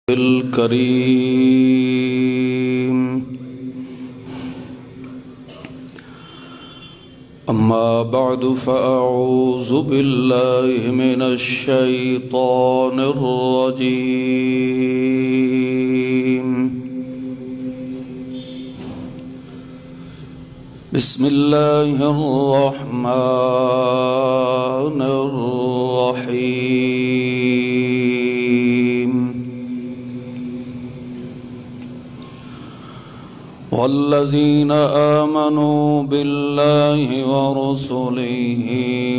الكريم أما بعد فأعوذ بالله من الشيطان الرجيم بسم الله الرحمن الرحيم والذين آمنوا بالله ورسله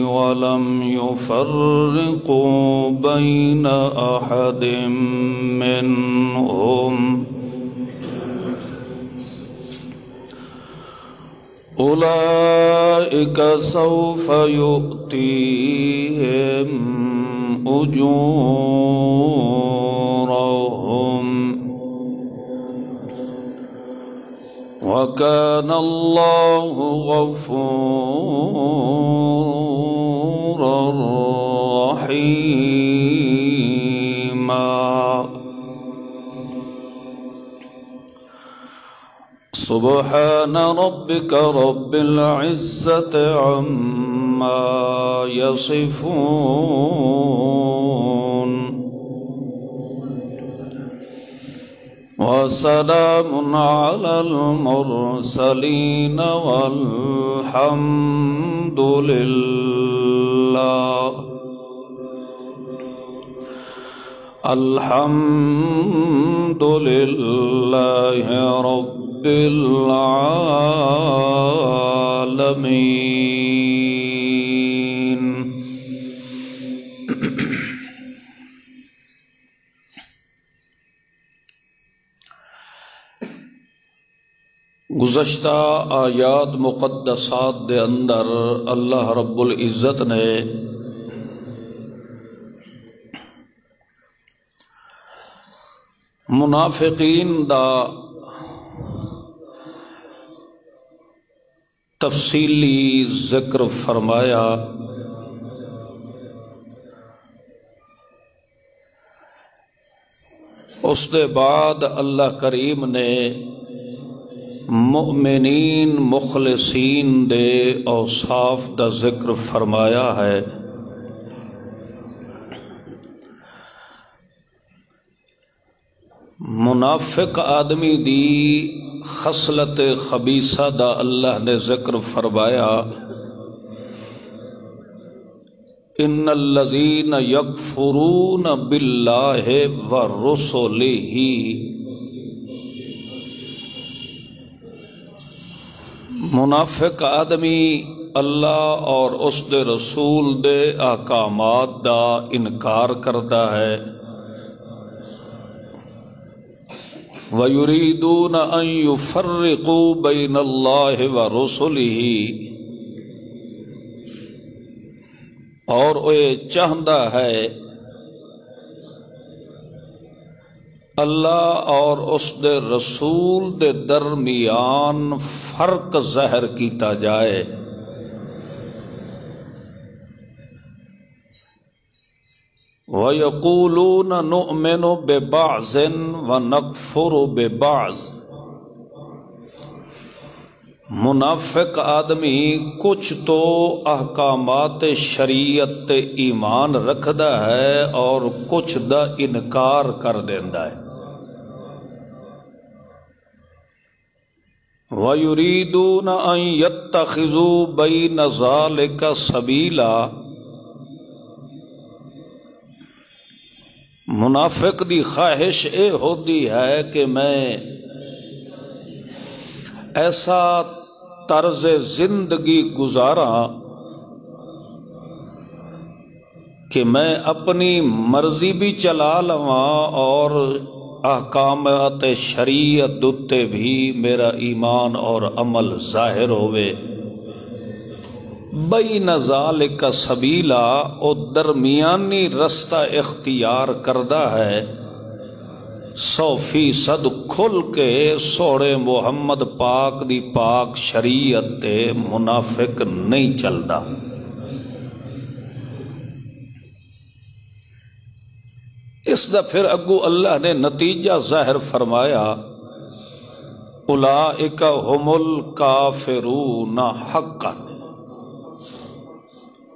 ولم يفرقوا بين أحد منهم أولئك سوف يؤتيهم أجورهم وكان الله غفورا رحيما سبحان ربك رب العزة عما يصفون وسلام على المرسلين والحمد لله الحمد لله رب العالمين. گزشتہ آیات مقدسات دے اندر اللہ رب العزت نے منافقین دا تفصیلی ذکر فرمایا. اس دے بعد اللہ کریم نے مؤمنین مخلصین دے اوصاف دا ذکر فرمایا ہے. منافق آدمی دی خصلت خبیثہ دا اللہ نے ذکر فرمایا. ان الذین یکفرون باللہ ورسلہ، منافق آدمی اللہ اور اس دے رسول دے احکامات دا انکار کرتا ہے. وَيُرِيدُونَ أَن يُفَرِّقُوا بَيْنَ اللَّهِ وَرُسُلِهِ، اور وہ چاہتا ہے اللہ اور اس دے رسول دے درمیان فرق ظاہر کیتا جائے. وَيَقُولُونَ نُؤْمِنُ بِبَعْضٍ وَنَكْفُرُ بِبَعْضٍ، منافق آدمی کچھ تو احکامات شریعت تے ایمان رکھدا ہے اور کچھ دا انکار کر دیندا ہے. وَيُرِيدُونَ أَن يَتَّخِذُوا بَيْنَ ذَلِكَ سَبِيلًا، منافق دی خواہش اے ہوتی ہے کہ میں ایسا طرز زندگی گزاراں کہ میں اپنی مرضی بھی چلا لواں اور احکامات شریعت دوتے بھی میرا ایمان اور عمل ظاہر ہوئے. بین ذالک سبیلا، او درمیانی رستہ اختیار کردہ ہے 100% کھل کے سوڑے محمد پاک دی پاک شریعت تے منافق نہیں چلدا. اس اس دا پھر اگو اللہ نے نتیجہ ظاہر فرمایا اولئک ھم الکافرون حقا،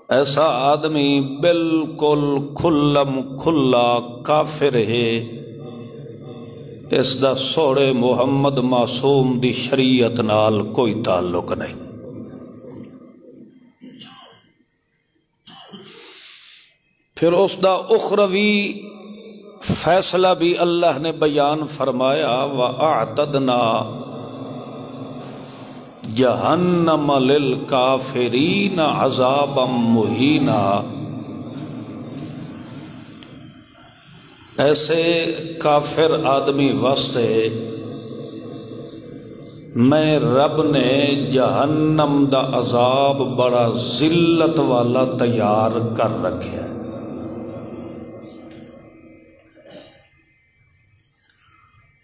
ایسا آدمی بالکل کھلم کھلا کافر ہے، اس دا سوڑے محمد معصوم دی شریعت نال کوئی تعلق نہیں۔ پھر اس دا اخروی فیصلہ بھی اللہ نے بیان فرمایا وَأَعْتَدْنَا جہنم للکافرین عذابا مہینا، ایسے کافر آدمی واسطے میں رب نے جہنم دا عذاب بڑا ذلت والا تیار کر رکھا ہے۔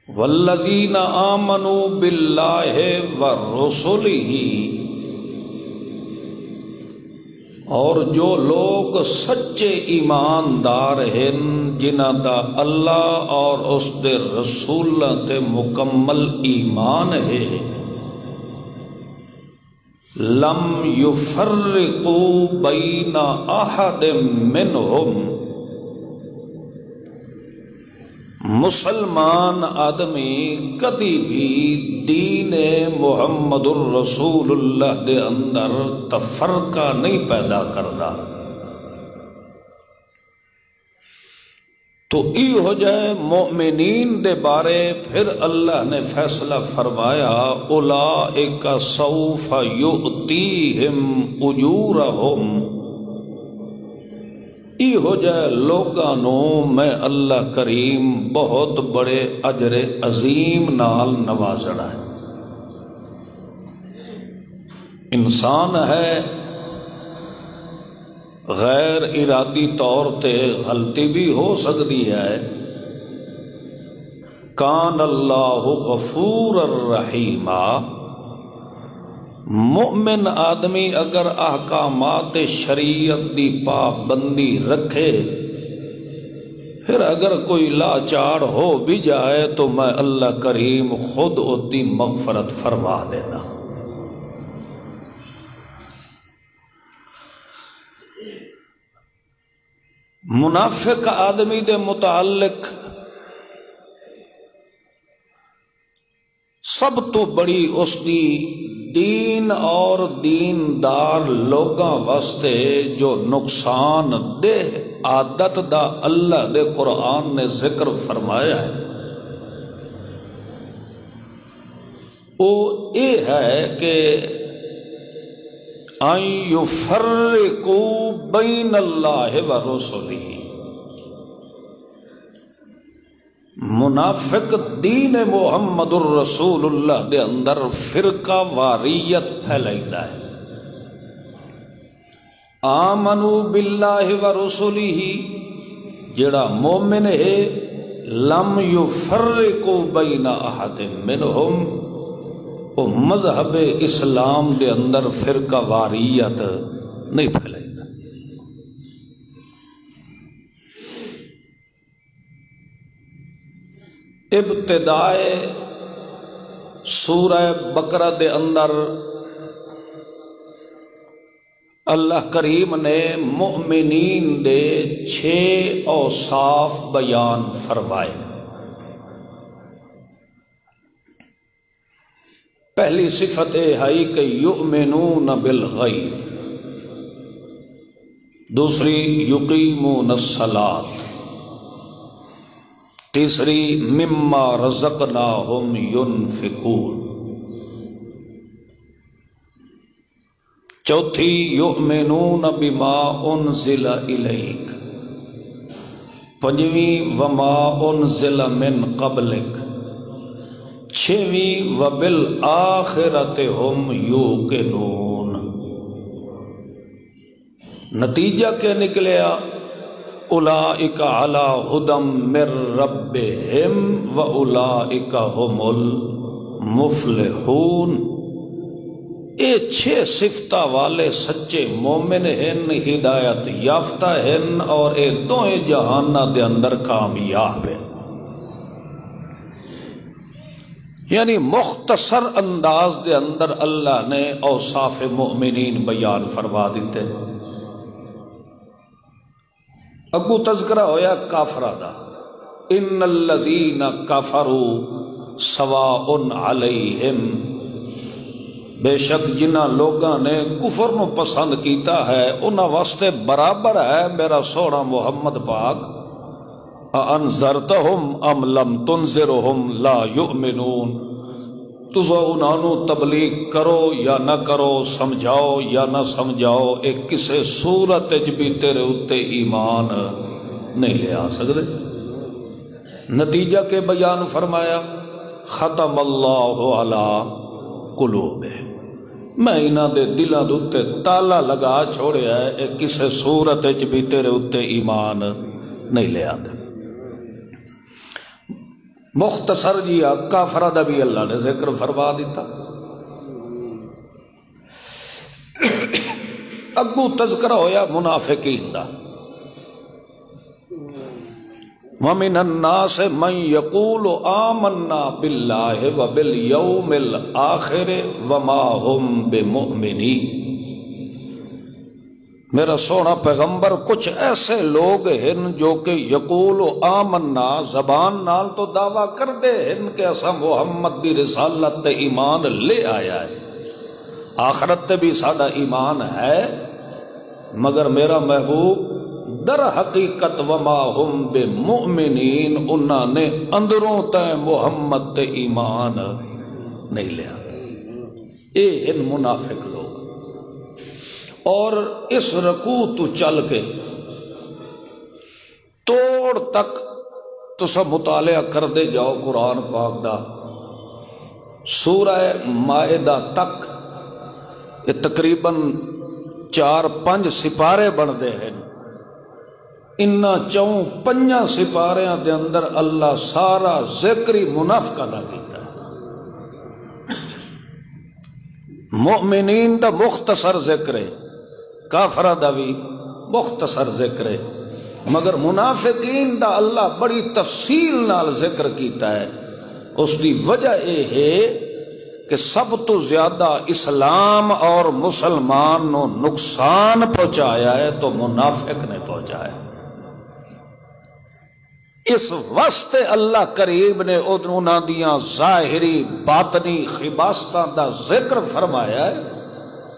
والذین آمنوا باللہ ورسلہ، اور جو لوگ سچے ایماندار ہیں جنہاں دا اللہ اور اس دے رسولاں تے مکمل ایمان ہے، لم یفرقوا بین احد منہم، مسلمان آدمی کدی بھی دین محمد الرسول اللہ دے اندر تفرقہ نہیں پیدا کردا۔ تو ای ہو جائے مومنین دے بارے پھر اللہ نے فیصلہ فرمایا اولئک سوف یؤتیہم اجورہم، ای ہو جائے لوگانوں میں اللہ کریم بہت بڑے اجر عظیم نال نوازنا ہے۔ انسان ہے، غیر ارادی طور تے غلطی بھی ہو سکتی ہے، کان اللہ غفور الرحیم، مومن آدمی اگر احکامات شریعت دی پابندی رکھے، پھر اگر کوئی لاچار ہو بھی جائے تو میں اللہ کریم خود اس دی مغفرت فرما دینا۔ منافق آدمی دے متعلق سب تو بڑی اس دی دین اور دیندار لوگاں واسطے جو نقصان دہ عادت دا اللہ دے قرآن نے ذکر فرمایا ہے، وہ یہ ہے کہ ان یفرقوا بین اللہ ورسلہ، منافق دین محمد الرسول اللہ دے اندر فرقہ واریت پھیلائیدا ہے۔ آمنوا باللہ ورسلہ، جڑا مومن ہے لم یفرقوا بین احد منہم، وہ مذہب اسلام دے اندر فرقہ واریت نہیں پھیلائیدا۔ ابتدائے سورہ بقرہ دے اندر اللہ کریم نے مؤمنین دے 6 اوصاف بیان فرمائے۔ پہلی صفت ہے کہ یؤمنون بالغیب، دوسری یقیمون الصلاۃ، تیسری مما رزقناہم ینفقون، چوتھی یؤمنون بما انزل الیک، پنجویں وما انزل من قبلک، چھویں وبالآخرۃ ہم یوقنون۔ نتیجہ کیا نکلیا؟ اولئک علی ھدی من ربہم واولئک ھم المفلحون، اے 6 صفتہ والے سچے مومن ہن، ہدایت یافتہ ہن، اور اے دوئے جہانہ دے اندر کامیاب ہیں۔ یعنی مختصر انداز دے اندر اللہ نے اوصاف مؤمنین بیان فرما دیتے۔ اگو تذکرہ ہویا کافرہ دا، ان الذین کفروا سواء علیہم، بے شک جنہ لوگاں نے کفر نو پسند کیتا ہے انہاں واسطے برابر ہے میرا سونا محمد پاک، انذرتہم ام لم تنذرہم لا یؤمنون، تسا انہاں نو تبلیغ کرو یا نہ کرو، سمجھاؤ یا نہ سمجھاؤ، ایک کسے صورت وچ بھی تیرے اتے ایمان نہیں لے آ سکدے۔ نتیجہ کے بیان فرمایا، ختم اللہ علی قلوبہم، میں انہاں دے دلاں دے اتے تالا لگا چھوڑیا ہے، ایک کسے صورت وچ بھی تیرے اتے ایمان نہیں لے آندے۔ مختصر جی کافرہ دا بھی اللہ نے ذکر فرما دیتا۔ اگو تذکرہ ہویا منافقین دا، وَمِنَ النَّاسِ مَن يَقُولُ آمَنَّا بِاللَّهِ وَبِالْيَوْمِ الْآخِرِ وَمَا هُمْ بِمُؤْمِنِينَ، میرا سونا پیغمبر کچھ ایسے لوگ ہیں جو کہ یقول آمنا، زبان نال تو دعویٰ کر دے ہیں کہ اسا محمد دی رسالت تے ایمان لے آیا ہے، آخرت تے بھی ساڈا ایمان ہے، مگر میرا محبوب در حقیقت وما ہم بمؤمنین، انہاں نے اندروں تے محمد تے ایمان نہیں لیا۔ اے ان منافق لوگ۔ اور اس رکوع تو چل کے توڑ تک تسا مطالعہ کر دے جاؤ قرآن پاک دا، سورہ مائدہ تک یہ تقریباً 4-5 سپارے بن دے ہیں، انہاں 4-5 سپاریاں دے اندر اللہ سارا ذکری منافقہ نہ کیتا ہے۔ مؤمنین دا مختصر ذکر ہے، کافرہ دا بھی مختصر ذکر ہے، مگر منافقین دا اللہ بڑی تفصیل نال ذکر کیتا ہے۔ اس دی وجہ یہ ہے کہ سب تو زیادہ اسلام اور مسلمان نو نقصان پہنچایا ہے تو منافق نے پہنچایا ہے۔ اس واسطے اللہ کریم نے انہاں دیاں ظاہری باطنی خباستاں دا ذکر فرمایا ہے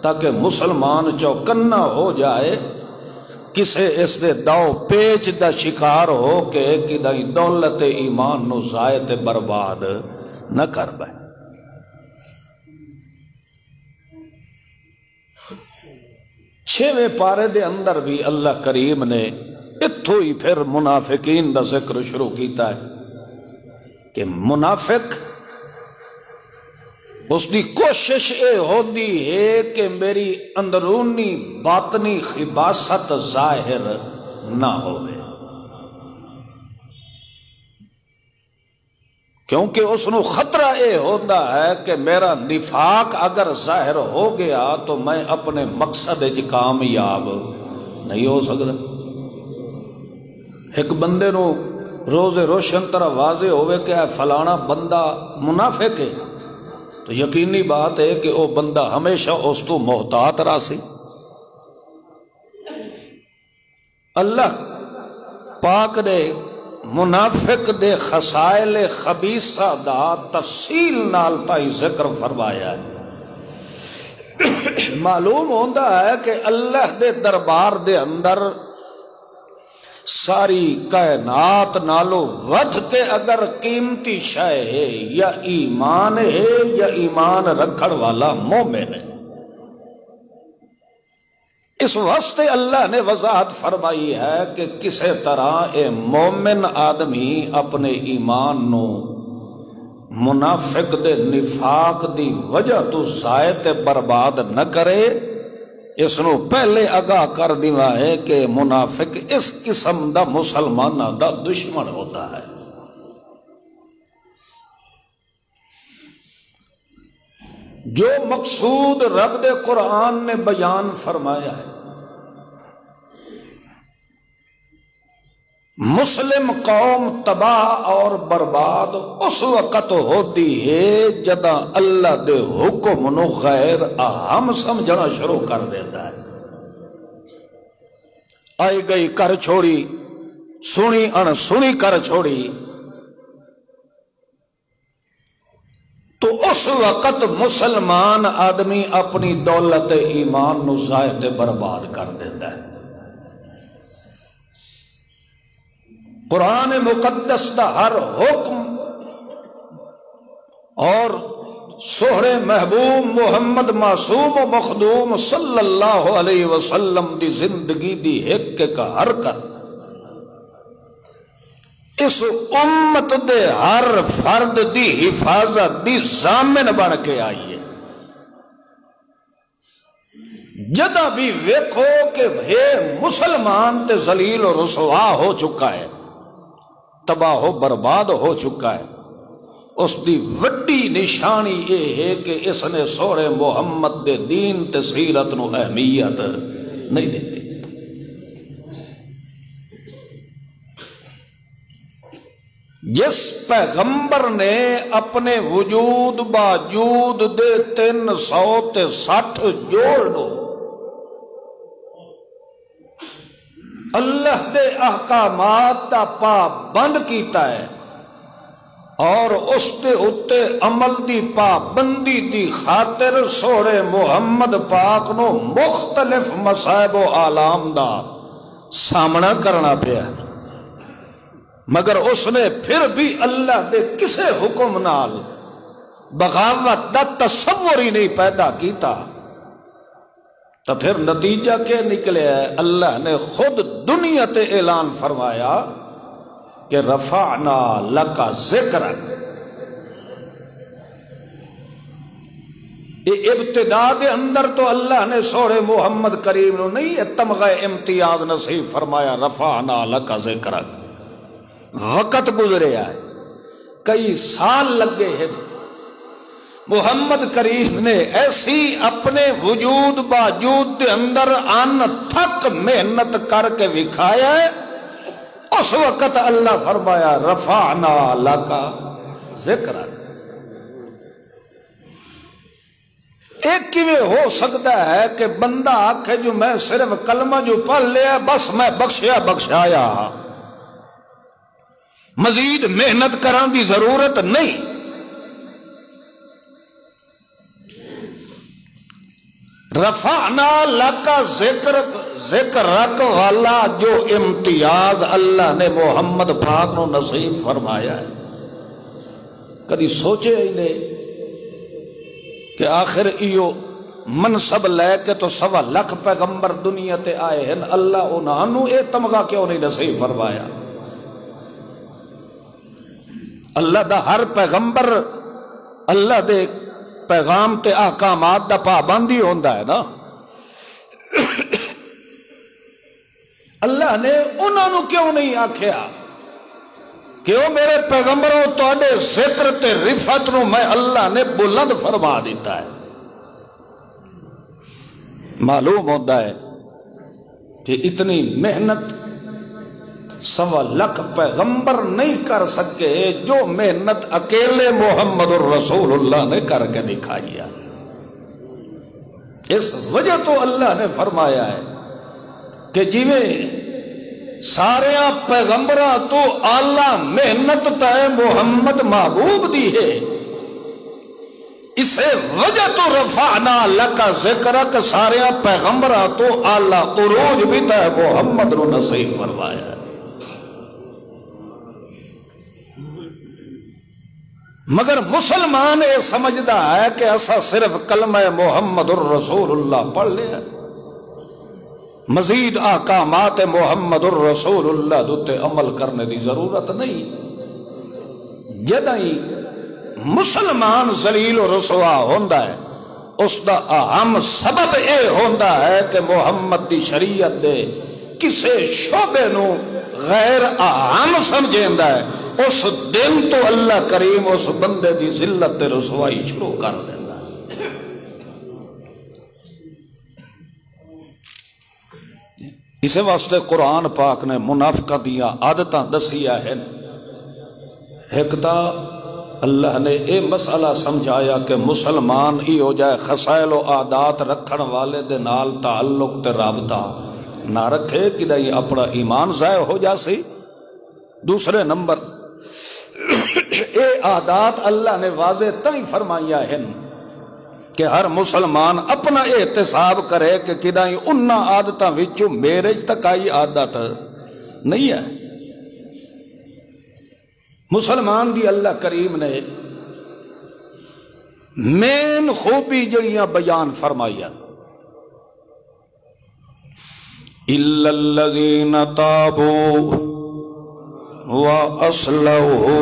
تاکہ مسلمان چوکنا ہو جائے، کسے اس دے داؤ پیچ دا شکار ہو کے کدائیں دولت ایمان نو ضائع برباد نہ کر بائے۔ 6ویں پارے دے اندر بھی اللہ کریم نے اتھو ہی پھر منافقین دا ذکر شروع کیتا ہے کہ منافق اس دی کوشش اے ہوندی ہے کہ میری اندرونی باطنی خباست ظاہر نہ ہوئے، کیونکہ اس نو خطرہ اے ہوتا ہے کہ میرا نفاق اگر ظاہر ہو گیا تو میں اپنے مقصد وچ کامیاب نہیں ہو سکتا۔ ایک بندے نو روز روشن طرح واضح ہوئے کہ فلانا بندہ منافق ہے تو یقینی بات ہے کہ وہ بندہ ہمیشہ اس تو محتاط رہا سی۔ اللہ پاک نے منافق دے خصائل خبیثہ دا تفصیل نال تائی ذکر فرمایا ہے۔ معلوم ہوتا ہے کہ اللہ دے دربار دے اندر ساری کائنات نالو ود کے اگر قیمتی شے ہے یا ایمان ہے یا ایمان رکھڑ والا مومن ہے۔ اس واسطے اللہ نے وضاحت فرمائی ہے کہ کسے طرح اے مومن آدمی اپنے ایمان نو منافق دے نفاق دی وجہ تو ضائع برباد نہ کرے، اس نو پہلے آگاہ کر دیوا ہے کہ منافق اس قسم دا مسلمانہ دا دشمن ہوتا ہے۔ جو مقصود رب دے قرآن نے بیان فرمایا ہے، مسلم قوم تباہ اور برباد اس وقت ہوتی ہے جدہ اللہ دے حکم نو غیر اہم سمجھنا شروع کر دیتا ہے۔ آئی گئی کر چھوڑی، سنی ان سنی کر چھوڑی، تو اس وقت مسلمان آدمی اپنی دولت ایمان نو ضائع برباد کر دیتا ہے۔ قرآن مقدس دا ہر حکم اور سوہر محبوب محمد معصوم و مخدوم صلی اللہ علیہ وسلم دی زندگی دی ایک ایک حرکت اس امت دے ہر فرد دی حفاظت دی ضامن بن کے آئی ہے۔ جدہ بھی ویکھو کہ مسلمان تے ذلیل و رسوا ہو چکا ہے، تباہ و برباد ہو چکا ہے، اس دی وڈی نشانی یہ ہے کہ اس نے سورہ محمد دے دین تے سیرت نو اہمیت نہیں دیتی۔ جس پیغمبر نے اپنے وجود باوجود دے 360 جوڑ دو اللہ دے احکامات دا پابند کیتا ہے اور اس دے اتے عمل دی پابندی دی خاطر سورہ محمد پاک نو مختلف مصائب و آلام دا سامنا کرنا پیا، مگر اس نے پھر بھی اللہ دے کسے حکم نال بغاوت دا تصور ہی نہیں پیدا کیتا۔ تو پھر نتیجہ کیا نکلے ہے؟ اللہ نے خود دنیا تے اعلان فرمایا کہ رفعنا لکا ذکرک۔ یہ ابتدا دے اندر تو اللہ نے سورہ محمد کریم نو نہیں تمغہ امتیاز نصیب فرمایا رفعنا لکا ذکرک، وقت گزرے آئے، کئی سال لگ گئے ہیں، محمد کریم نے ایسی اپنے وجود باوجود دے اندر ان تھک محنت کر کے دکھایا ہے، اس وقت اللہ فرمایا رفعنا لکا ذکرک۔ ایک کیویں ہو سکتا ہے کہ بندہ آکھے جو میں صرف کلمہ جو پڑھ لیا بس میں بخشایا، مزید محنت کران دی ضرورت نہیں۔ رفعنا لکا ذکرک والا جو امتیاز اللہ نے محمد پاک نو نصیب فرمایا ہے، کدی سوچے ہی نہیں کہ آخر ایو منصب لے کے تو 1.25 لاکھ پیغمبر دنیا تے آئے ہیں، اللہ انہوں اے تمغہ کیوں نہیں نصیب فرمایا؟ اللہ دا ہر پیغمبر اللہ دے پیغام تے احکامات دا پابندی ہوندا ہے نا۔ اللہ نے انہوں کیوں نہیں آکھیا کہ وہ میرے پیغمبروں تواڈے ذکر تے رفعت نو میں اللہ نے بلند فرما دیتا ہے؟ معلوم ہوتا ہے کہ اتنی محنت 1.25 لاکھ پیغمبر نہیں کر سکے جو محنت اکیلے محمد الرسول اللہ نے کر کے دکھائی ہے۔ اس وجہ تو اللہ نے فرمایا ہے کہ جیویں سارے پیغمبراں تو اعلیٰ محنت تے محمد محبوب دی ہے، اسے وجہ تو رفعنا لکا ذکرک سارے پیغمبراں تو اعلیٰ عروج بھی تے محمد رو نصیب فرمایا ہے۔ مگر مسلمان یہ سمجھدا ہے کہ ایسا صرف کلمہ محمد الرسول اللہ پڑھ لیا، مزید احکامات محمد الرسول اللہ دوتے عمل کرنے دی ضرورت نہیں۔ جدائی مسلمان ذلیل و رسوا ہوندا ہے اس دا اہم سبب اے ہوندا ہے کہ محمد دی شریعت دے کسے شعبے نو غیر اہم سمجھیندا ہے، اس دن تو اللہ کریم اس بندے دی ذلت رسوائی شروع کر دیتا ہے۔ اسے واسطے قرآن پاک نے منافقہ دیا عادتاں دسیا ہے۔ ایک تا اللہ نے اے مسئلہ سمجھایا کہ مسلمان ہی ہو جائے خسائل و عادات رکھن والے دے نال تعلق تے رابطہ نہ رکھے کہ اپنا ایمان ضائع ہو جاسی۔ دوسرے نمبر اے عادات اللہ نے واضح تائیں فرمایا ہے کہ ہر مسلمان اپنا احتساب کرے کہ کدائیں انہاں عادتاں وچوں میرے تک آئی عادت نہیں ہے۔ مسلمان دی اللہ کریم نے مین خوبی جڑیاں بیان فرمایا، الا الذین تابوا واصلحوا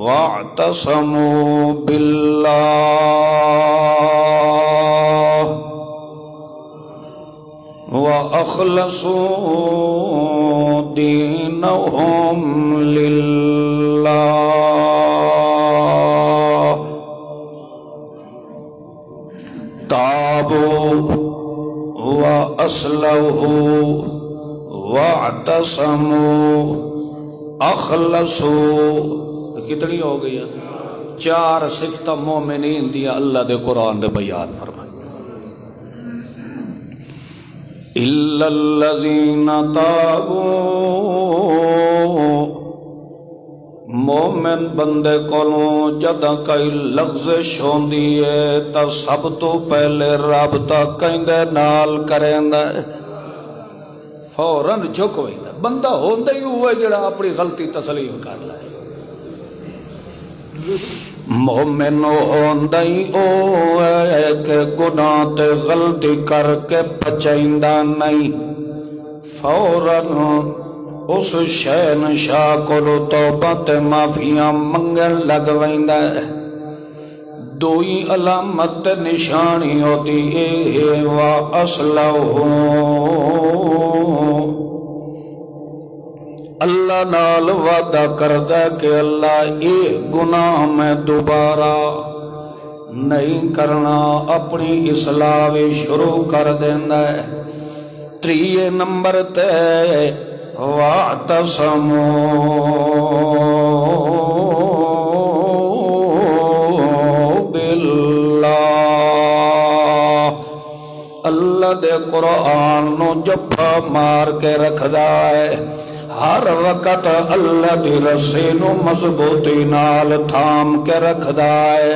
واعتصموا باللہ واخلصوا دینہم للہ۔ تابوا واصلحوا واعتصموا اخلصوا، کتنی ہو گئی ہے؟ 4 صفت مومنین دیا اللہ دے قرآن نے بیان فرمائی۔ الا الذین تابوا، مومن بندے کولوں جداں کئی لغزش ہوندی ہے تا سب تو پہلے رابطہ کیندے نال کریندا ہے، فوراً جھک ویندا۔ بندہ ہوندا ہی ہوئے جڑا اپنی غلطی تسلیم کر لائے۔ مومن ہوندا ہی اوے کہ گناہ تے غلطی کر کے پچیندا نہیں، فوراً اس شہنشاہ کولو توبہ تے معافیاں منگن لگ ویندا ہے۔ دوئی علامت نشانی ہوتی ہے واصلحوا، اللہ نال وعدہ کردہ کہ اللہ اے گناہ میں دوبارہ نہیں کرنا، اپنی اصلاح بھی شروع کر دینا ہے۔ 3 نمبر تے واعتصموا باللہ، اللہ دے قرآن نو جپا مار کے رکھدا ہے، ہر وقت اللہ دی رسی نو مضبوطی نال تھام کے رکھدا ہے،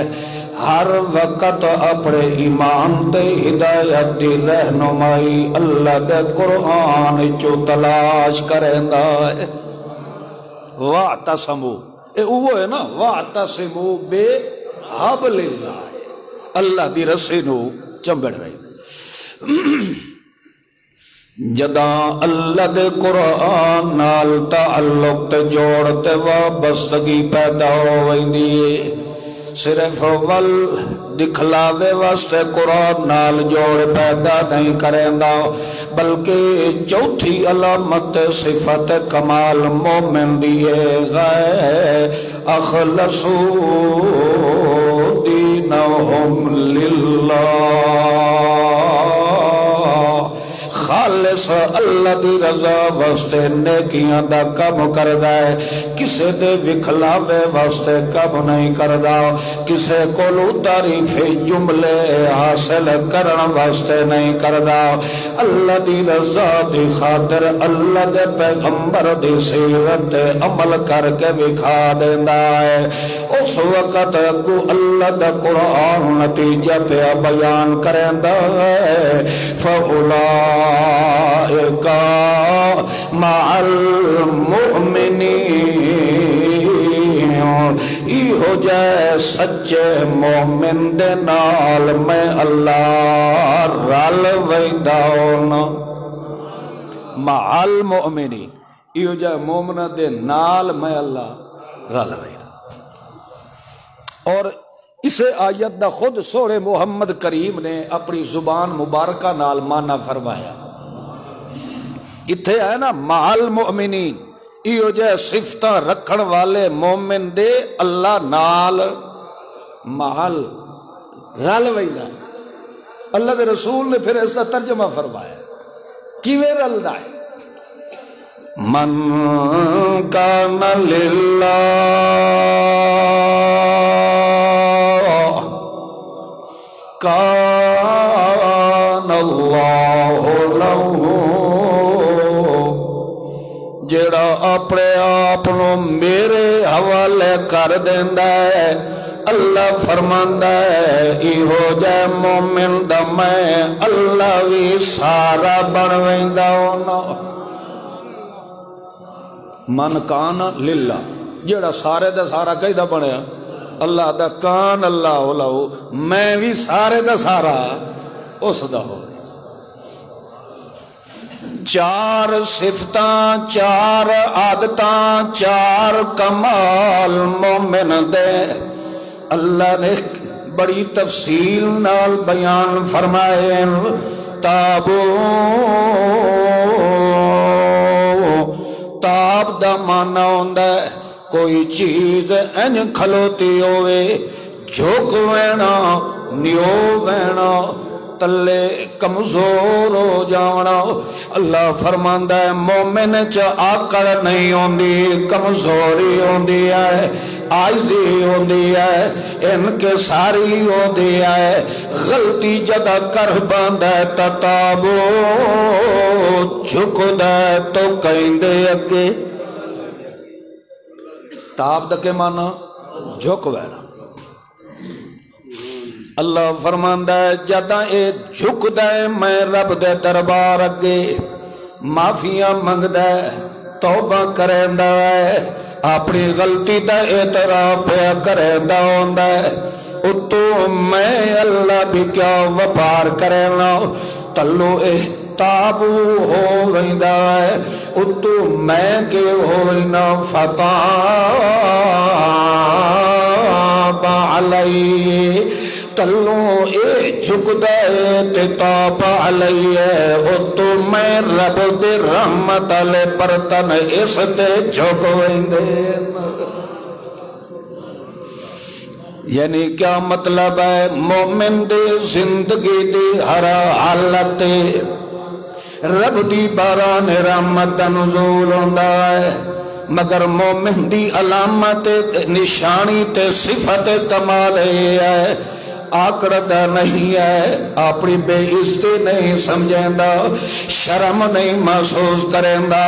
ہر وقت اپنے ایمان تے ہدایت دی رہنمائی اللہ دے قرآن چو تلاش کریندا ہے۔ واعتصموا، اے اوہ ہے نا، واعتصموا بحبل اللہ، اللہ دی رسی نو چمبڑ رہی۔ جداں اللہ دے قرآن نال تعلق تے جوڑ تے وابستگی پیدا ہو ویندی ہے، صرف ول دکھلاوے واسطے قرآن نال جوڑ پیدا نہیں کریندا، بلکہ چوتھی علامت صفت کمال مومن دیے غیر اخلصوا دینہم للہ، خالص اللہ دی رضا واسطے نیکیاں دا کم کردا ہے، کسے دے وکھلاوے واسطے کم نہیں کردا، کسے کولو تعریف جملے حاصل کرن واسطے نہیں کردا، اللہ دی رضا دی خاطر اللہ دے پیغمبر دی سیرت عمل کر کے وکھا دیندا ہے۔ اس وقت اگو اللہ دا قرآن نتیجہ پہ بیان کریندا ہے، فَأُولَٰئِكَ مَعَ الْمُؤْمِنِينَ، ای ہو جائے سچے مومن دے نال میں اللہ رل ویندا ہونا۔ مع المؤمنین، ای ہو جائے مومن دے نال میں اللہ رل ویندا۔ اور اسے آیت دا خود سورہ محمد کریم نے اپنی زبان مبارکہ نال مانا فرمایا، اتھے ہے نا مع المؤمنین، ایو جے صفتہ رکھن والے مومن دے اللہ نال محل رل ویندا۔ اللہ دے رسول نے پھر اس کا ترجمہ فرمایا، کیویں رلدا ہے؟ من کان للہ کان اللہ لہ، جڑا اپنے آپ میرے حوالے کر دیندا ہے اللہ فرماندا ہے ایہو جے مومن دا میں اللہ وی سارا بن ویندا ہونا۔ من کان للہ، جڑا سارے دا سارا کیدا بنیا اللہ دا، کان اللہ لہو، میں بھی سارے دا سارا اس دا ہو۔ چار صفتاں، چار عادتاں، چار کمال مومن دے اللہ نے بڑی تفصیل نال بیان فرمائے۔ تابو، تاب دا مانا ہوندا ہے کوئی چیز انج کھلوتی ہوئے، جھک وینا، نیو وینا، تلے کمزور ہو جانا۔ اللہ فرماندا ہے مومن چ آکڑ نہیں ہوندی، کمزوری ہوندی ہے، عاجزی ہوندی ہے، انکساری ہوندی ہے، غلطی جدا کر باندا ہے تتابو، جھکدا ہے تو کہندے اگے۔ تاب دا کے مانا جھک وینا۔ اللہ فرماندا ہے جداں اے جھکدا ہے میں رب دے دربار اگے، معافیاں منگدا ہے، توبہ کریندا ہے، اپنی غلطی دا اعتراف پیا کریندا ہوندا ہے، اتو میں اللہ بھی کیا وپار کرینا، تلو تابو ہو ویندا ہے، اتو میں کے ہو وینا، فتاب علیہ، تلو اے جھک دے تے تاب علیہ، اتو میں رب دے رحمت علی برتن اس تے جھک ویندے۔ یعنی کیا مطلب ہے؟ مومن دے زندگی دی ہر حالت رب دی باران رحمت دا نزول ہوندا ہے، مگر مومن دی علامت نشانی تے صفت کمال ہے آکڑدا نہیں ہے، اپنی بے عزتی نہیں سمجھیندا، شرم نہیں محسوس کریندا،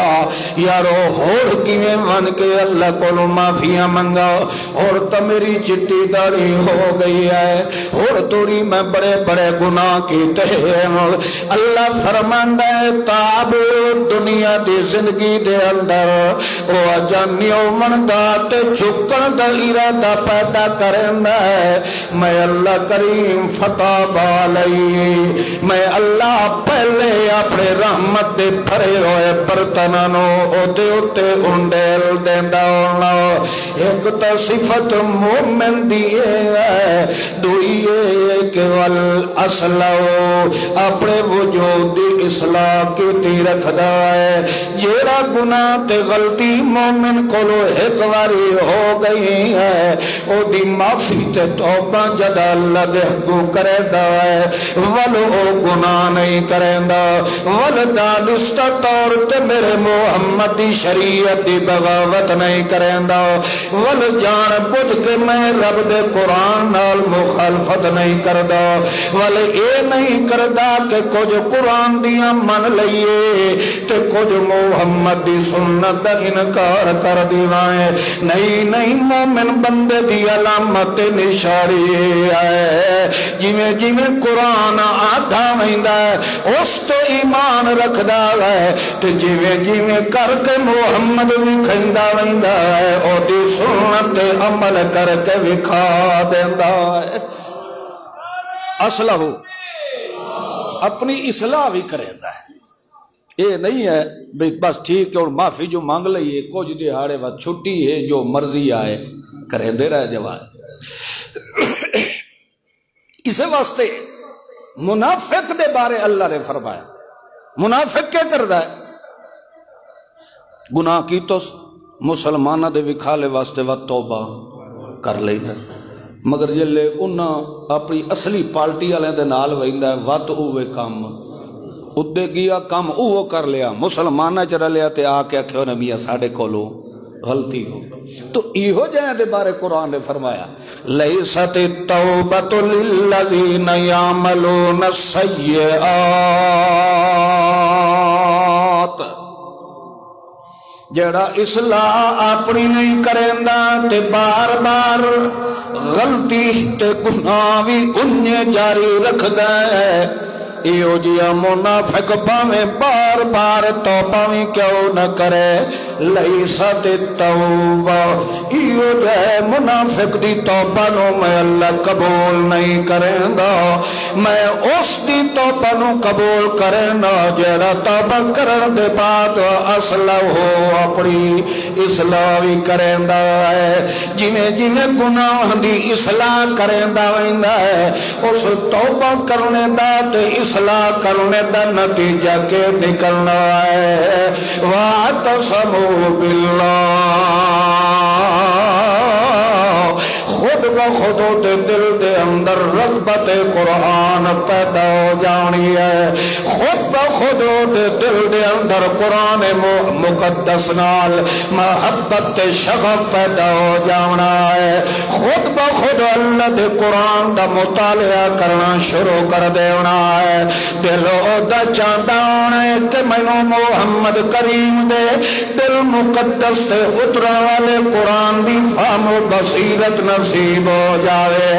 یارو ہوڑ کیویں من کے اللہ کولو معافیاں منگا، اور تو میری چٹی داڑھی ہو گئی ہے، اور توڑی میں بڑے بڑے گناہ کیتے ہیں۔ اللہ فرماندا ہے تاب دنیا دی زندگی دے اندر او جانیو مندا تے جھکن دا ارادہ پیدا کریندا ہے، میں اللہ کریم فتاب علیہ، میں اللہ پہلے اپنے رحمت دے بھرے ہوئے برتنانوں اوتے اوتے انڈیل دیندا ہونا۔ ایک تا صفت مومن دیئے ہے، دوئیے کہ والاصلو، اپنے وجود دی اصلاح کی تی رکھدا ہے، جیڑا گناہ تے غلطی مومن کولو ایک واری ہو گئی ہے، او دی معافی تے توبہ جدا اللہ دہگو کرے دا ہے، ولو او گناہ نہیں کریں دا، ولدانستہ طور تے میرے محمد دی شریعت دی بغاوت نہیں کریں دا، ول جان بجھ کے میں رب دے قرآن نال مخالفت نہیں کردہ، ول اے نہیں کردہ کہ کچھ قرآن دیا من لئیے تے کچھ محمد دی سنت دا انکار کر دیوائیں، نہیں مومن بندے دی علامت نشاری ہے، جیویں جیویں قرآن آدھا ویندا ہے اس تو ایمان رکھدا ہے، تے جیویں جیویں کر کے محمد وکھیندا ویندا ہے او دی سنت عمل کر کے وکھا دیندا ہے۔ اصلہ اپنی اصلاح بھی کریندا ہے، یہ نہیں ہے بس ٹھیک ہے اور معافی جو مانگ لئیے کچھ دیہاڑے بعد چھٹی ہے جو مرضی آئے کریں دے رہے جوان۔ اسے واسطے منافق دے بارے اللہ نے فرمایا، منافق کیا کردا ہے؟ گناہ کی تو مسلمانہ دے وکھالے واسطے وقت توبہ کر لیتا، مگر جلے انہاں اپنی اصلی پارٹی والے دے نال ویندا ہے وقت اوے کام ادے گیا کم اوہ کر لیا مسلمانہ چرا لیا تے آ کے آکھو نبیہ ساڑھے کولو غلطی ہو تو ایہو جائیں دے بارے قرآن نے فرمایا لیست التوبۃ للذین یعملون السیئات جڑا اصلاح اپنی نہیں کریندا تے بار بار غلطی تے گناہ بھی انہیں جاری رکھ دے ایو جیا منافق پاویں بار بار توبہ بھی کیوں نہ کرے لیست التوبہ ایو جائے منافق دی توبہ نو میں اللہ قبول نہیں کریں گا میں اس دی توبہ نو قبول کریں گا جڑا توبہ کرن دے بعد اصلاح ہو اپنی اصلاح بھی کریں گا جنہیں جنہیں گناہ دی اصلاح کریں گا اس توبہ کرنے دا تے اصلاح کرنے دا نتیجہ کے نکلنا ہے وَاعْتَصَمُوا بِاللَّهِ خود بخود دل دے اندر رغبت قرآن پیدا ہو جانی ہے خود بخود دل دے اندر قرآن مقدس نال محبت شغف پیدا ہو جانا ہے خود بخود اللہ دے قرآن دا مطالعہ کرنا شروع کر دینا ہے دلو دا چاندہ ہونا ہے کہ میں محمد کریم دے دل مقدس سے اترا والے قرآن دی فہم و بصیرت نصیب ہو جاوے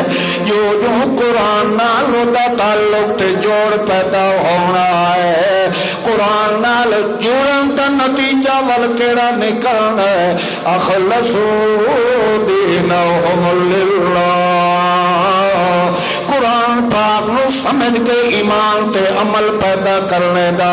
جو جو قرآن نالو دا تعلق تے جوڑ پیدا ہونا ہے قرآن نال جوڑن دا نتیجہ والکیڑا نکلنا ہے اخلصوا دینہم للہ قرآن پاک نو سمجھ کے ایمان تے عمل پیدا کرنے دا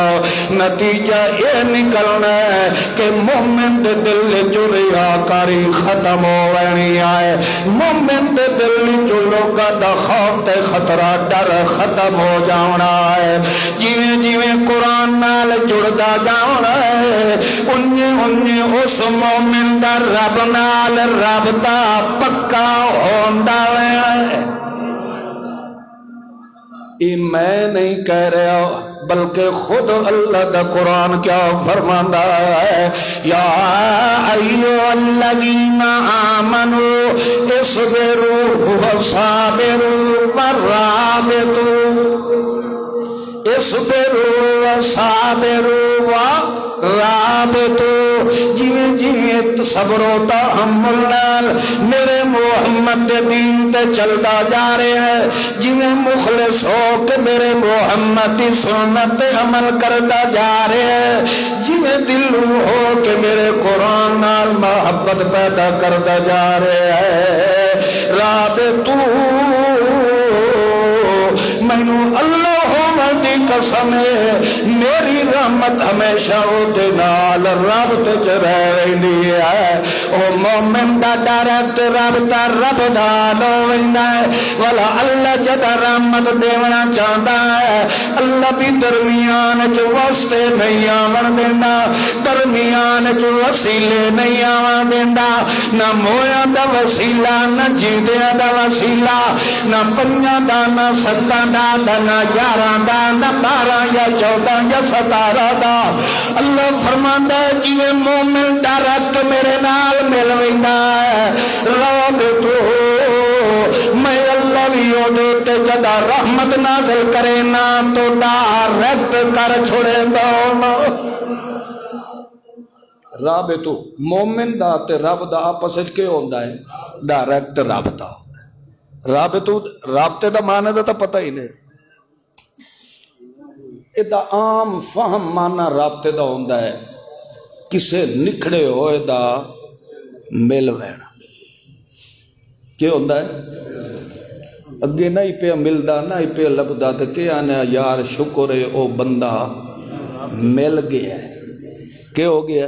نتیجہ یہ نکلنا ہے کہ مومن دے دل جو ریاکاری ختم ہو رہنی آئے مومن دے دل جو لوگا دا خوف تے خطرہ ڈر ختم ہو جانا ہے جیویں جیویں قرآن نال جڑدا جانا ہے انہیں اس مومن دا رب نال رابطہ پکا ہوندا ہے یہ میں نہیں کہہ رہا بلکہ خود اللہ دا قرآن کیا فرماندا ہے یا ایھا الذین آمنوا اصبروا وصابروا ورابطوا اصبروا وصابروا ورابطوا جیویں جیویں صبر و تحمل نال میرے محمد دے دین تے چلدا جا رہے ہیں جیویں مخلص ہو کہ میرے محمد دی سنت تے عمل کردا جا رہے ہیں جیویں دل ہو کہ میرے قرآن نال محبت پیدا کردا جا رہے ہیں رابطو مینوں اللہ دی قسم ہے میری رحمت ہمیشہ دے نال رابطے چ رہ رہی ہے او مومن دا ڈائریکٹ رابطہ رب نال ہوندا ہے والا اللہ جدا رحمت دیونا چاہندا ہے اللہ بھی درمیان چ واسطے نہیں آون دیندا درمیان چ وسیلے نہیں آون دیندا نہ مویاں دا وسیلہ نہ جیندیاں دا وسیلہ نہ پنجاں دا نہ ستاں دا نہ یاراں دا نہ 12 یا 14 یا 17 دا اللہ فرماندا ہے جیویں مومن ڈائریکٹ میرے نال مل ویندا ہے رابطو میں اللہ بھی اودے تے جدا رحمت نازل کرے نا تو ڈائریکٹ کر چھوڑے دا رابطو مومن دا تے رب دا آپس وچ کی ہوندا ہے ڈائریکٹ رابطہ رابطو رابطے دا معنی دا تا پتہ ہی نہیں ایدہ عام فہم مانا رابطے دا ہوندہ ہے کسے نکھڑے ہوئے دا مل وینا کیا ہوندہ ہے اگے نہیں پہ ملدہ نہیں پہ لبدہ تو کیا آنے یار شکر ہے او بندہ مل گیا ہے کیا ہو گیا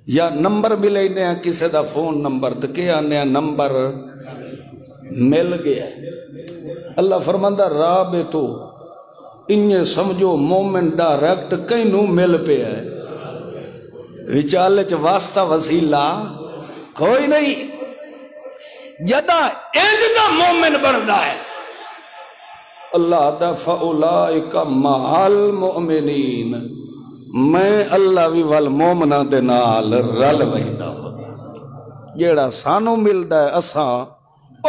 یا نمبر ملے انہیں کسے دا فون نمبر تو کیا آنے نمبر مل گیا ہے اللہ فرماندہ رابطو انہیں سمجھو مومن ڈائریکٹ کئی نو مل پہ ہے وچالے چ واسطہ وسیلہ کوئی نہیں جدا انج دا مومن بندا ہے اللہ دا فاولائک مع المؤمنین، میں اللہ بھی والمومنہ دے نال رل ویندہ ہوں، جیڑا سانو ملدا ہے اساں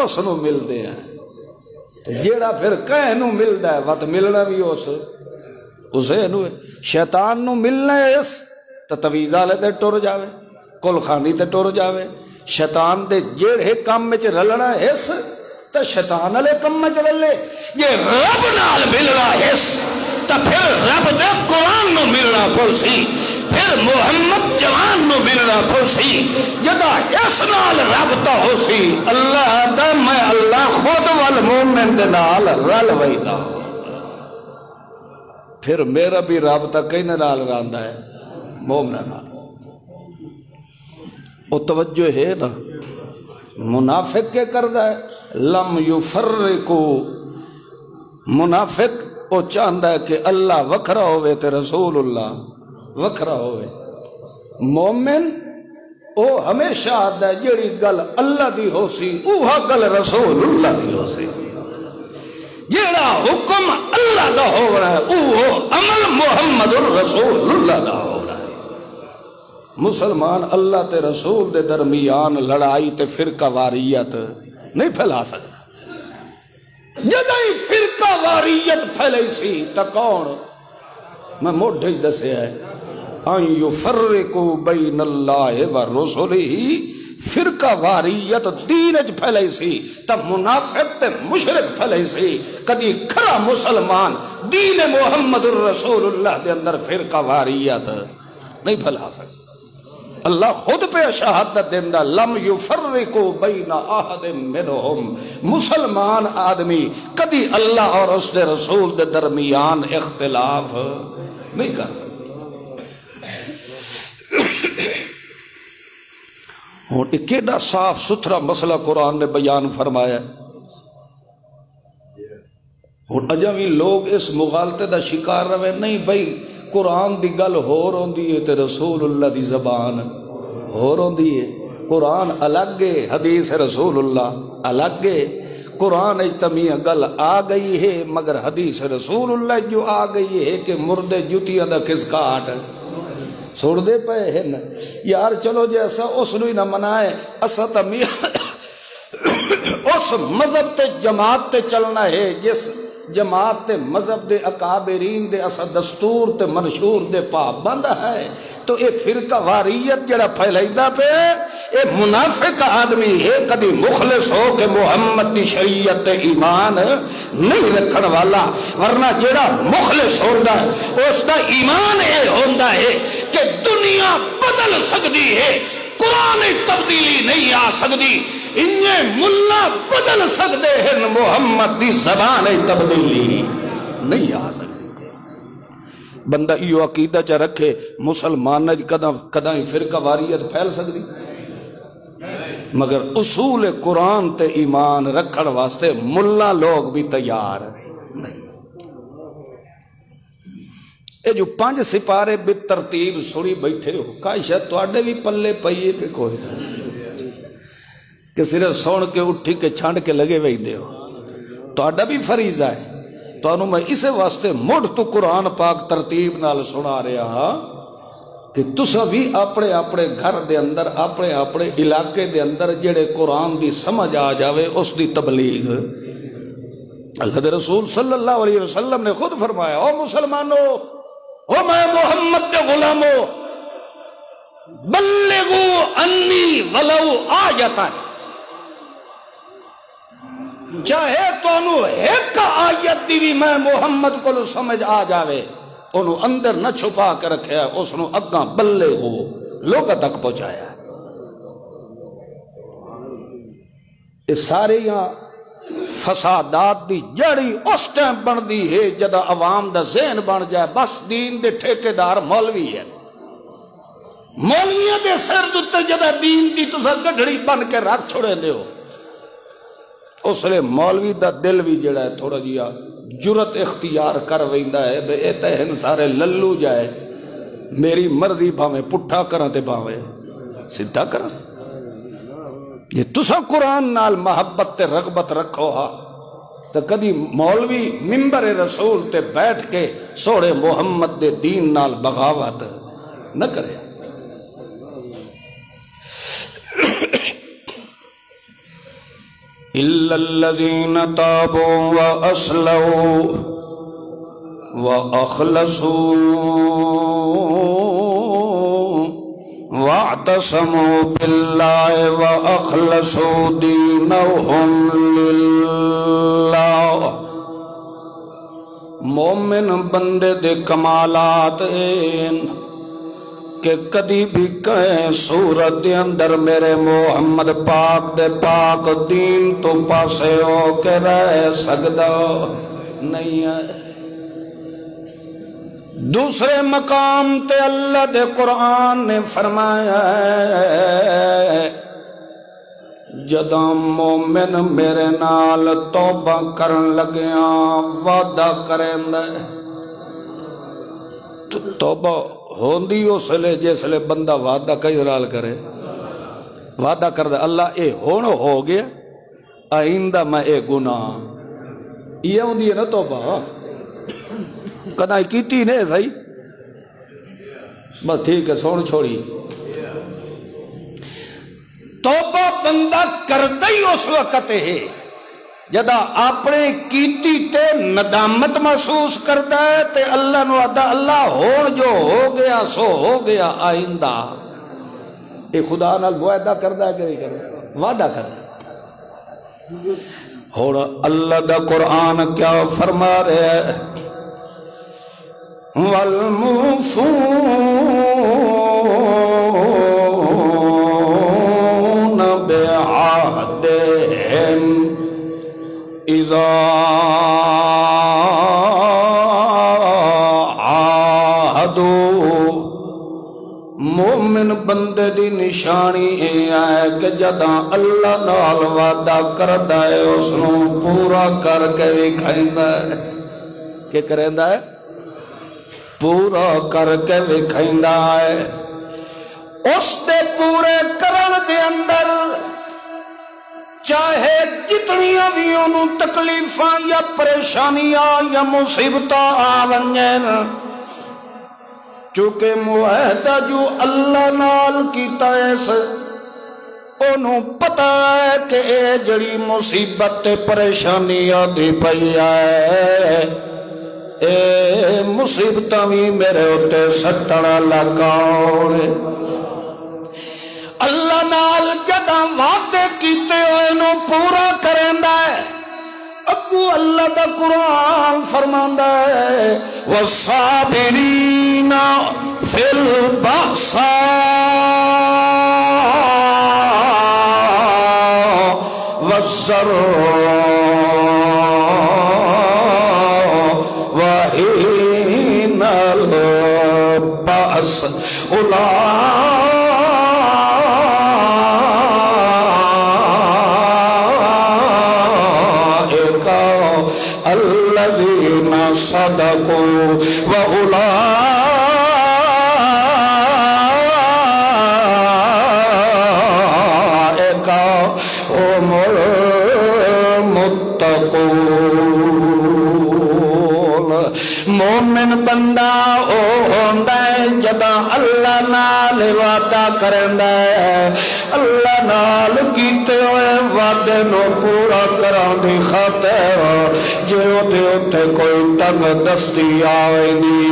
اس نو ملدے ہیں، جیڑا پھر کہیں نو ملدا ہے وقت ملنا بھی اسے نو ہے۔ شیطان نو ملنا ہے اس تے تویز والے تے ٹر جاوے، کل خانی تے ٹر جاوے، شیطان دے جیڑے کام وچ رلنا ہے اس تے شیطان والے کام وچ رلے، یہ رب نال ملنا ہے اس تے پھر رب دے قرآن نو ملنا پوسی، پھر محمد جوان نو ملنا پوسی، جدا اس نال رابطہ ہو سی اللہ دا میں اللہ خود والمومن دے نال رل ویدا، پھر میرا بھی رابطہ کئی نال رہندا ہے مومن نال۔ وہ توجہ ہے نا، منافق کے کردا ہے لم یفرقو، منافق وہ چاہتا ہے کہ اللہ وکھرا ہوئے تے رسول اللہ وکھرا ہوئے، مومن وہ ہمیشہ آتا ہے جیڑی گل اللہ دی ہو سی اوہا گل رسول اللہ دی ہو سی، جیڑا حکم اللہ دا ہو رہا ہے اوہ عمل محمد الرسول اللہ دا ہو رہا ہے۔ مسلمان اللہ تے رسول دے درمیان لڑائی تے فرقہ واریت نہیں پھیلا سکتا، جدائی فرقہ واریت پھیلے سی تا کون، میں موڈھے دسے ہے ان یفرقو بین اللہ و رسولہ، فرقہ واریت دین اچ پھیلے سی تا منافق تے مشرک پھیلے سی، کدی کھرا مسلمان دین محمد الرسول اللہ دے اندر فرقہ واریت نہیں پھیلا سکتا۔ اللہ خود پہ شہادت دیندہ لم یفرقو بین احد منہم، مسلمان آدمی کدی اللہ اور اس دے رسول دے درمیان اختلاف نہیں کر سکتا۔ اور ایک کیڑا صاف ستھرا مسئلہ قرآن نے بیان فرمایا، اور اجا بھی لوگ اس مغالطے دا شکار رہے نہیں بھئی قرآن دی گل ہو روندی ہے تے رسول اللہ دی زبان ہو روندی ہے، قرآن الگ ہے حدیث رسول اللہ الگ ہے، قرآن اجتمیع گل آ گئی ہے مگر حدیث رسول اللہ جو آ گئی ہے کہ مردے جتیاں دا کس کاٹ چھوڑ دے پئے ہیں یار، چلو جی ایسا اس نو ہی نہ منائے، اسا تمیع اس مذہب تے جماعت تے چلنا ہے جس جماعت تے مذہب دے اکابرین دے اسا دستور تے منشور دے پابند ہے، تو اے فرقہ واریت جڑا پھیلائیدا پہ اے منافق آدمی ہے، کدی مخلص ہو کہ محمد دی شریعت تے ایمان نہیں رکھن والا، ورنہ جڑا مخلص ہوندا ہے اس دا ایمان اے ہوندا ہے کہ دنیا بدل سکتی ہے، قرآن تبدیلی نہیں آ سکتی، انہیں ملا بدل سکتے ہیں، محمد دی زبان تبدیلی نہیں آ سکتی۔ بندہ یہ عقیدہ چا رکھے مسلمان کداں فرقہ واریت پھیل سکتی، مگر اصول قرآن تے ایمان رکھن واسطے ملا لوگ بھی تیار نہیں۔ اے جو 5 سپارے بھی ترتیب سڑی بیٹھے ہو، کائشہ توڑے بھی پلے پئیے پہ کوئی کہ صرف سون کے اٹھی کے چھانڈ کے لگے وہی دے ہو، توڑا بھی فریضہ ہے، تو انہوں میں اسے واسطے مڑ تو قرآن پاک ترتیب نال سنا رہا ہاں کہ تسا بھی اپنے اپنے گھر دے اندر اپنے اپنے علاقے دے اندر جڑے قرآن دی سمجھ آ جاوے اس دی تبلیغ۔ اللہ رسول صلی اللہ علیہ وسلم نے خود فرمایا، او مسلمانوں، او میں محمد دے غلاموں، بلغو انی ولو آیتاً، چاہے تو انہوں ایک آیت دی بھی میں محمد کو سمجھ آ جاوے، انہوں اندر نہ چھپا کر رکھیا، اس نو اگاں بلغو لوگوں تک پہنچایا۔ اس سارے یہاں فسادات دی جڑی اس ٹائم بن دی ہے جدا عوام دا ذہن بن جائے بس دین دے ٹھیکیدار مولوی ہے، مولویاں دے سر دتے جدا دین دی تسا گڈھڑی بن کے رکھ چھوڑے دے ہو، اس لئے مولوی دا دل بھی جڑا ہے تھوڑا جیا جرت اختیار کر ویندا ہے بے اے تہن سارے للو جائے، میری مرضی بھاویں پٹھا کراں تے بھاویں سدھا کراں۔ یہ تسا قرآن نال محبت تے رغبت رکھو ہا، تو کدی مولوی ممبر رسول تے بیٹھ کے سوڑے محمد دے دین نال بغاوت نہ کرے. الا الذين تابوا واصلحوا واخلصوا واعتصموا بالله واخلصوا دينهم لله. مومن بندے دے کمالات کہ کدی بھی کہیں صورت دے اندر میرے محمد پاک دے پاک دین تو پاسے ہو کے رہ سکدا نہیں ہے. دوسرے مقام تے اللہ دے قرآن نے فرمایا ہے جداں مومن میرے نال توبہ کرن لگیاں وعدہ کریں دے. توبہ ہوندی اس لئے جس لئے بندہ وعدہ کئی رال کرے. وعدہ کر دے اللہ اے ہونو ہو گیا آئندہ میں اے گناہ یہ ہوندی ہے نا توبہ. کدائی کیتی نہیں صحیح بس ٹھیک ہے سون چھوڑی. توبہ بندہ کردہ ہی اس وقت ہے جدا اپنے کیتی تے ندامت محسوس کرتا ہے تے اللہ نو آدھا اللہ ہون جو ہو گیا سو ہو گیا آئندہ. اے خدا نال وعدہ کردا ہے کہ نہیں کردا؟ وعدہ کردا. ہون اللہ دا قرآن کیا فرما رہے ہے والموفون بعہدہم اذا عاہدوا. مومن بندے دی نشانی ہے کہ جداں اللہ نال وعدہ کردا ہے اس نو پورا کر کے وکھائندا ہے. کہ کریندا ہے؟ پورا کر کے وکھائندا ہے. اس دے پورے کرن دے اندر چاہے جتنیاں بھی انہوں تکلیفاں یا پریشانیاں یا مصیبتاں آونجن چونکہ معاہدہ جو اللہ نال کیتا ہے انہوں پتہ ہے کہ اے جڑی مصیبت پریشانیاں دی پئی ہے اے مصیبتاں بھی میرے ہوتے سٹنا لگاؤں. اللہ نال جداں وعدے کیتے ہوئے نو پورا کریندا ہے. اگو اللہ دا قرآن فرماندا ہے والصابرین فی البأساء والضراء وحین البأس الذین صدقوا وأولئک هم المتقون. مومن بندہ او ہوندا ہے جداں اللہ نال وعدہ کریندا ہے اللہ نال کیتے ہوئے وعدے نو پورا کران دی خاطر جے اوتے اوتے کوئی تنگ دستی آویندی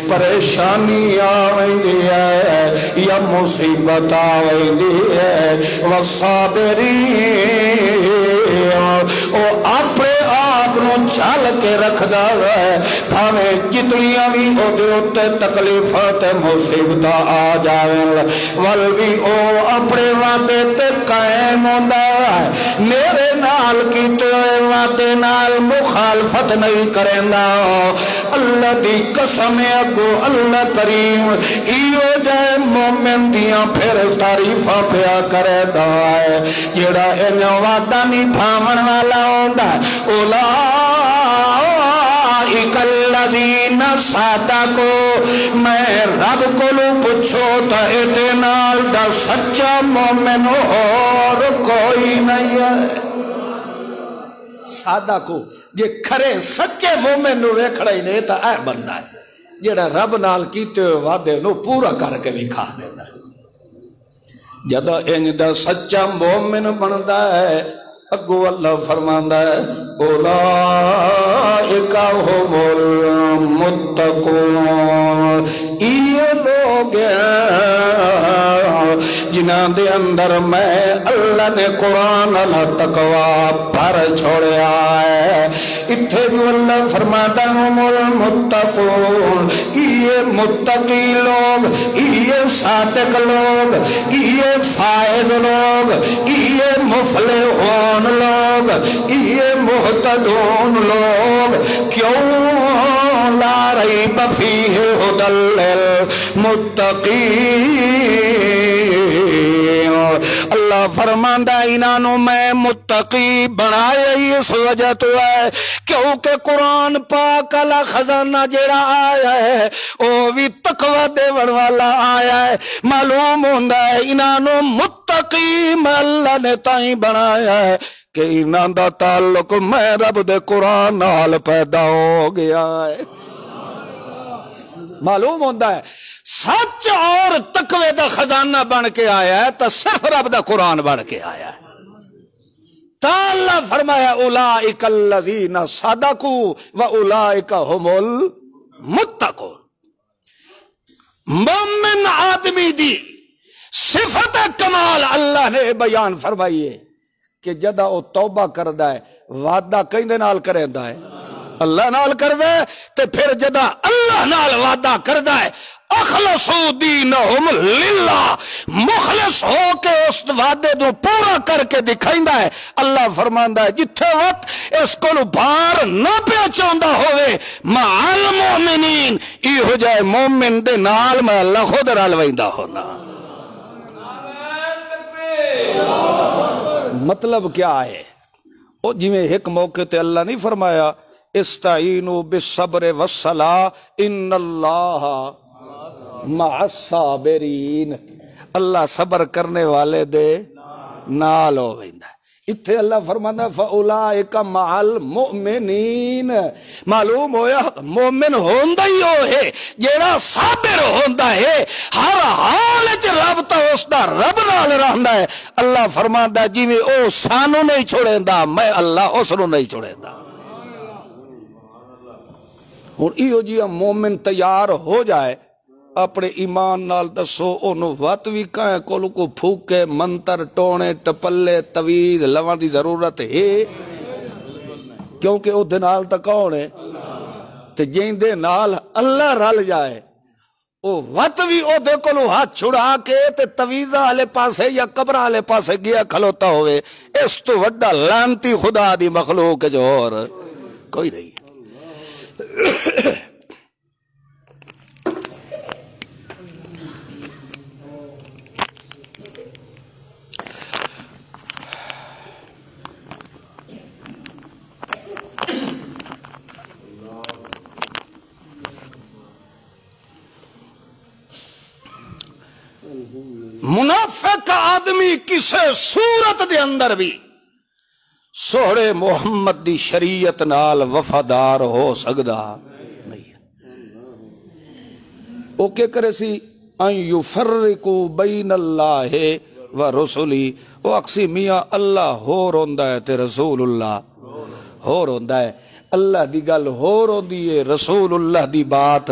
پریشانی آویندی ہے یا مصیبت آویندی ہے والصابرین او اپنے آپ نو چال کے رکھ دا ہے بھاویں جتنیاں بھی ہوتے ہوتے تکلیفات مصیبت آ جاویں ول بھی او اپنے وعدے تے قائم ہوندا ہے میرے نال کیتے ہوئے وعدے نال مخالفت نہیں کریندا. اللہ دی قسم اگو اللہ کریم ایو جائے مومن دیاں پھر تعریفاں پیا کردا ہے جڑا ان وعدہ نبھاون والا ہوندا ہے. اولئک الذین صدقوا. میں رب کو پوچھو تو اے نال دا سچا مومن اور کوئی نہیں ہے. سادہ کو جے کھرے سچے مومن نو ویکھڑا ہی نہیں تا اے بندہ ہے جڑا رب نال کیتے ہوئے وعدے نو پورا کر کے بھی کھا دینا ہے جدا انج دا سچا مومن بندا ہے اگو اللہ فرماندا ہے اولئک هم المتقون یہ لوگ جنہاں دے اندر میں اللہ نے قرآن اللہ تقوی پر چھوڑیا ہے اتھے جو اللہ فرماتا ہم المتقون یہ متقی لوگ یہ صادق لوگ یہ فائز لوگ یہ مفلحون لوگ یہ محتدون لوگ کیوں لا ریب فیہ ھدی للمتقین اللہ فرماندا انہاں میں متقی بنایا اس وجہ تو ہے کیونکہ قرآن پاک والا خزانہ جڑا آیا ہے وہ بھی تقوی دیون والا آیا ہے معلوم ہوندا ہے انہاں متقی میں اللہ نے تائیں بنایا ہے کہ انہاں دا تعلق میں رب دے قرآن نال پیدا ہو گیا ہے معلوم ہوندا ہے سچ اور تقوی دا خزانہ بن کے آیا ہے تو صرف رب دا قرآن بن کے آیا ہے تا اللہ فرمایا اولئک الذین صدقوا واولئک هم المتقون مومن آدمی دی صفت کمال اللہ نے بیان فرمائی ہے کہ جدا او توبہ کردا ہے وعدہ کیندے نال کردا ہے اللہ نال کردا ہے تے پھر جدا اللہ نال وعدہ کردا ہے اخلصوا دینہم للہ مخلص ہو کے اس وعدے دو پورا کر کے دکھائندا ہے اللہ فرماندا ہے جتھے وقت اس کو بھار نہ پہنچاندا ہوئے مع المؤمنین ای ہو جائے مومن دے نال میں اللہ خود رل ویندا ہونا مطلب کیا ہے او جی میں ایک موقع تے اللہ نہیں فرمایا استعینوا بالصبر والصلاۃ ان اللہ مع الصابرین اللہ صبر کرنے والے دے نال ہو ویندا ہے اتھے اللہ فرماندا فاولئک مع المؤمنین معلوم ہویا مومن ہوندا ہی ہو ہے جیڑا صابر ہوندا ہے ہر حال وچ رب تا اس دا رب نال رہندا ہے اللہ فرماندا جویں او سانو نہیں چھوڑیندا میں اللہ اس نو نہیں چھوڑیندا ہن ایو جی مومن تیار ہو جائے اپنے ایمان نال دسو اونوں وت وی کہیں کول کو پھوکے منتر ٹونے ٹپلے تویز لواں دی ضرورت ہے کیونکہ او دے نال تے کون ہے تے جیندے نال اللہ رل جائے او وت وی او دے کولوں ہاتھ چھڑا کے تے تویزاں والے پاسے یا قبراں والے پاسے گیا کھلوتا ہوئے اس تو وڈا لعنتی خدا دی مخلوق جو اور کوئی نہیں منافق آدمی کسے صورت دے اندر بھی سوڑے محمد دی شریعت نال وفادار ہو سکدا نہیں او کہ کرے سی ان یفرقوا بین اللہ و رسولی او اکسی میاں اللہ ہو روندا ہے تے رسول اللہ ہو روندا ہے اللہ دی گل ہو روندی ہے رسول اللہ دی بات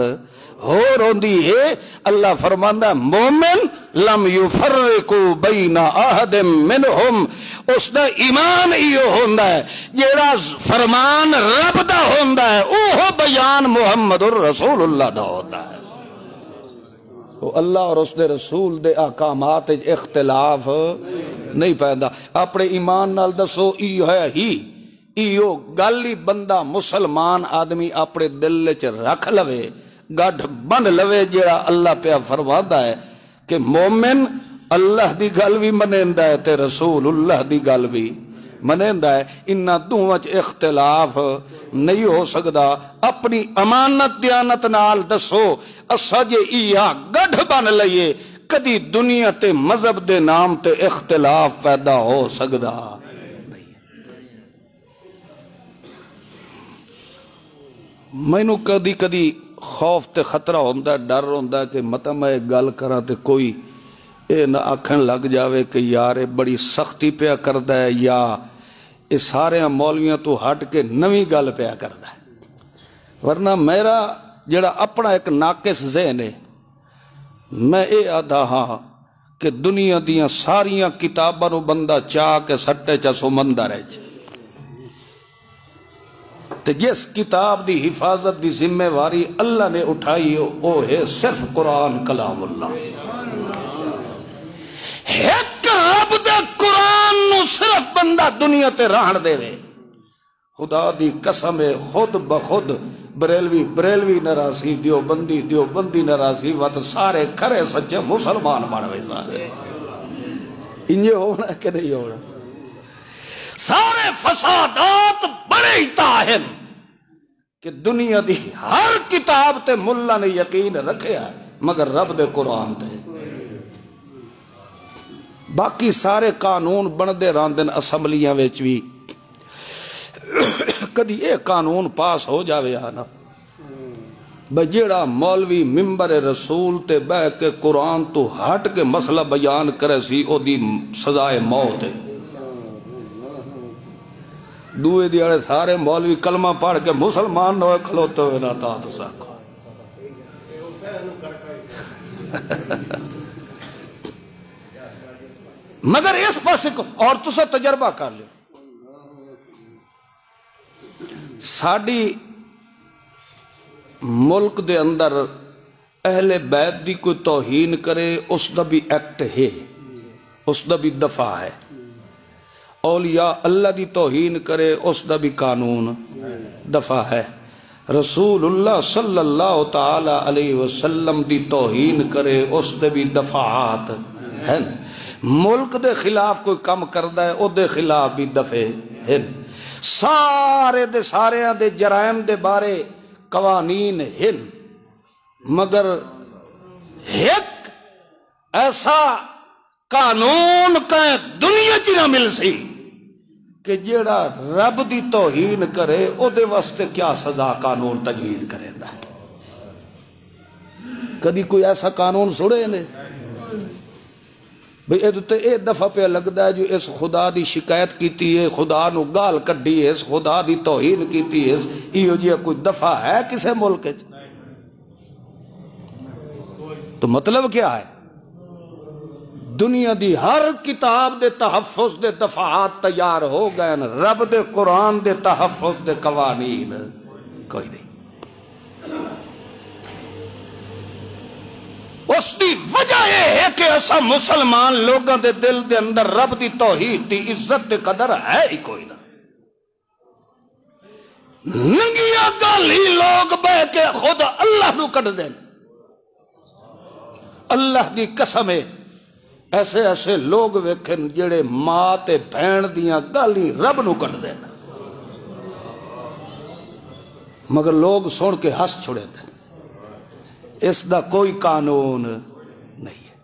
ہو روندی ہے اللہ فرماندا مومن لم یفرقوا بین احد منہم اس دا ایمان ایو ہوندا ہے جیڑا فرمان رب دا ہوندا ہے اوہ بیان محمد الرسول اللہ دا ہوندا ہے تو اللہ اور اس دے رسول دے احکامات اختلاف نہیں پیندا اپنے ایمان نال دسو ایو ہے ہی ایو گالی بندہ مسلمان آدمی اپنے دل چ رکھ لوے گڈھ بن لوے جیڑا اللہ پہ فرماندا ہے کہ مومن اللہ دی گل بھی منیندا ہے تے رسول اللہ دی گل بھی منیندا ہے انہاں دوواں وچ اختلاف نہیں ہو سکدا اپنی امانت دیانت نال دسو اسا جے ایا گڈھ بن لئیے کدی دنیا تے مذہب دے نام تے اختلاف پیدا ہو سکدا نہیں مینو کدی کدی خوف تے خطرہ ہوندا ہے، ڈر ہوندا ہے کہ متا میں گل کراں تے کوئی اے نہ آکھن لگ جاوے کہ یار اے بڑی سختی پیا کردا ہے، یا اے سارے مولویاں تو ہٹ کے نویں گل پیا کردا ہے۔ ورنہ میرا جڑا اپنا ایک ناقص ذہن ہے، میں اے آدھا ہاں کہ دنیا دیاں ساریاں کتاباں نو بندہ چاہ کے سٹے چا سمندہ رہ جائے، تے جس کتاب دی حفاظت دی ذمہ واری اللہ نے اٹھائی وہ ہے صرف قرآن کلام اللہ۔ ایک رب دے قرآن نو صرف بندہ دنیا تے رہن دے وے، خدا دی قسم ہے خود بخود بریلوی ناراضی، دیوبندی ناراضی، وقت سارے کھرے سچے مسلمان بنوے سارے۔ انجھے ہونا کہ نہیں ہونا؟ سارے فسادات بڑے ہی تاہم کہ دنیا دی ہر کتاب تے ملا نے یقین رکھے ہے مگر رب دے قرآن تے۔ باقی سارے قانون بندے راندن اسمبلیاں وچ بھی، کدی اے قانون پاس ہو جاوے آنا بجیڑا مولوی ممبر رسول تے بہ کے قرآن تو ہٹ کے مسئلہ بیان کرے سی او دی سزائے موت ہے۔ دوئے دیارے سارے مولوی کلمہ پڑھ کے مسلمان نوے کھلوتے ہوئے نہ تا تو ساکھو۔ مگر اس پاس اور تسا تجربہ کر لیں، ساڑی ملک دے اندر اہل بیت دی کوئی توہین کرے اس دا بھی ایکٹ ہے، اس دا بھی دفعہ ہے، اولیاء اللہ دی توہین کرے اس دا بھی قانون دفعہ ہے، رسول اللہ صلی اللہ تعالی علیہ وسلم دی توہین کرے اس دے بھی دفعات ہیں۔ ملک دے خلاف کوئی کم کردہ ہے او دے خلاف بھی دفعے ہیں۔ سارے دے جرائم دے بارے قوانین ہیں، مگر ایک ایسا قانون کا دنیا چی نہ مل سی کہ جیڑا رب دی توہین کرے او دے واسطے کیا سزا قانون تجویز کرے دا ہے۔ کدی کوئی ایسا قانون سڑے نے بھئی اے دفعہ پہ لگتا ہے جو اس خدا دی شکایت کیتی ہے، خدا نو گال کڈی ہے، اس خدا دی توہین کیتی ہے، ایو جی کوئی دفعہ ہے کسے ملک ہے؟ تو مطلب کیا ہے؟ دنیا دی ہر کتاب دے تحفظ دے دفعات تیار ہو گئے، رب دے قرآن دے تحفظ دے قوانین کوئی نہیں۔ اس دی وجہ یہ ہے کہ ایسا مسلمان لوگوں دے دل دے اندر رب دی توحید دی عزت دے قدر ہے ہی کوئی نہ۔ ننگیاں گالی لوگ بہ کے خود اللہ نو کٹ دیں، اللہ دی قسم ہے ایسے لوگ ویکھن جڑے ماں تے بہن دیاں گالی رب نو کٹ دیں، مگر لوگ سن کے ہس چھڑے دیں۔ اس دا کوئی قانون نہیں ہے۔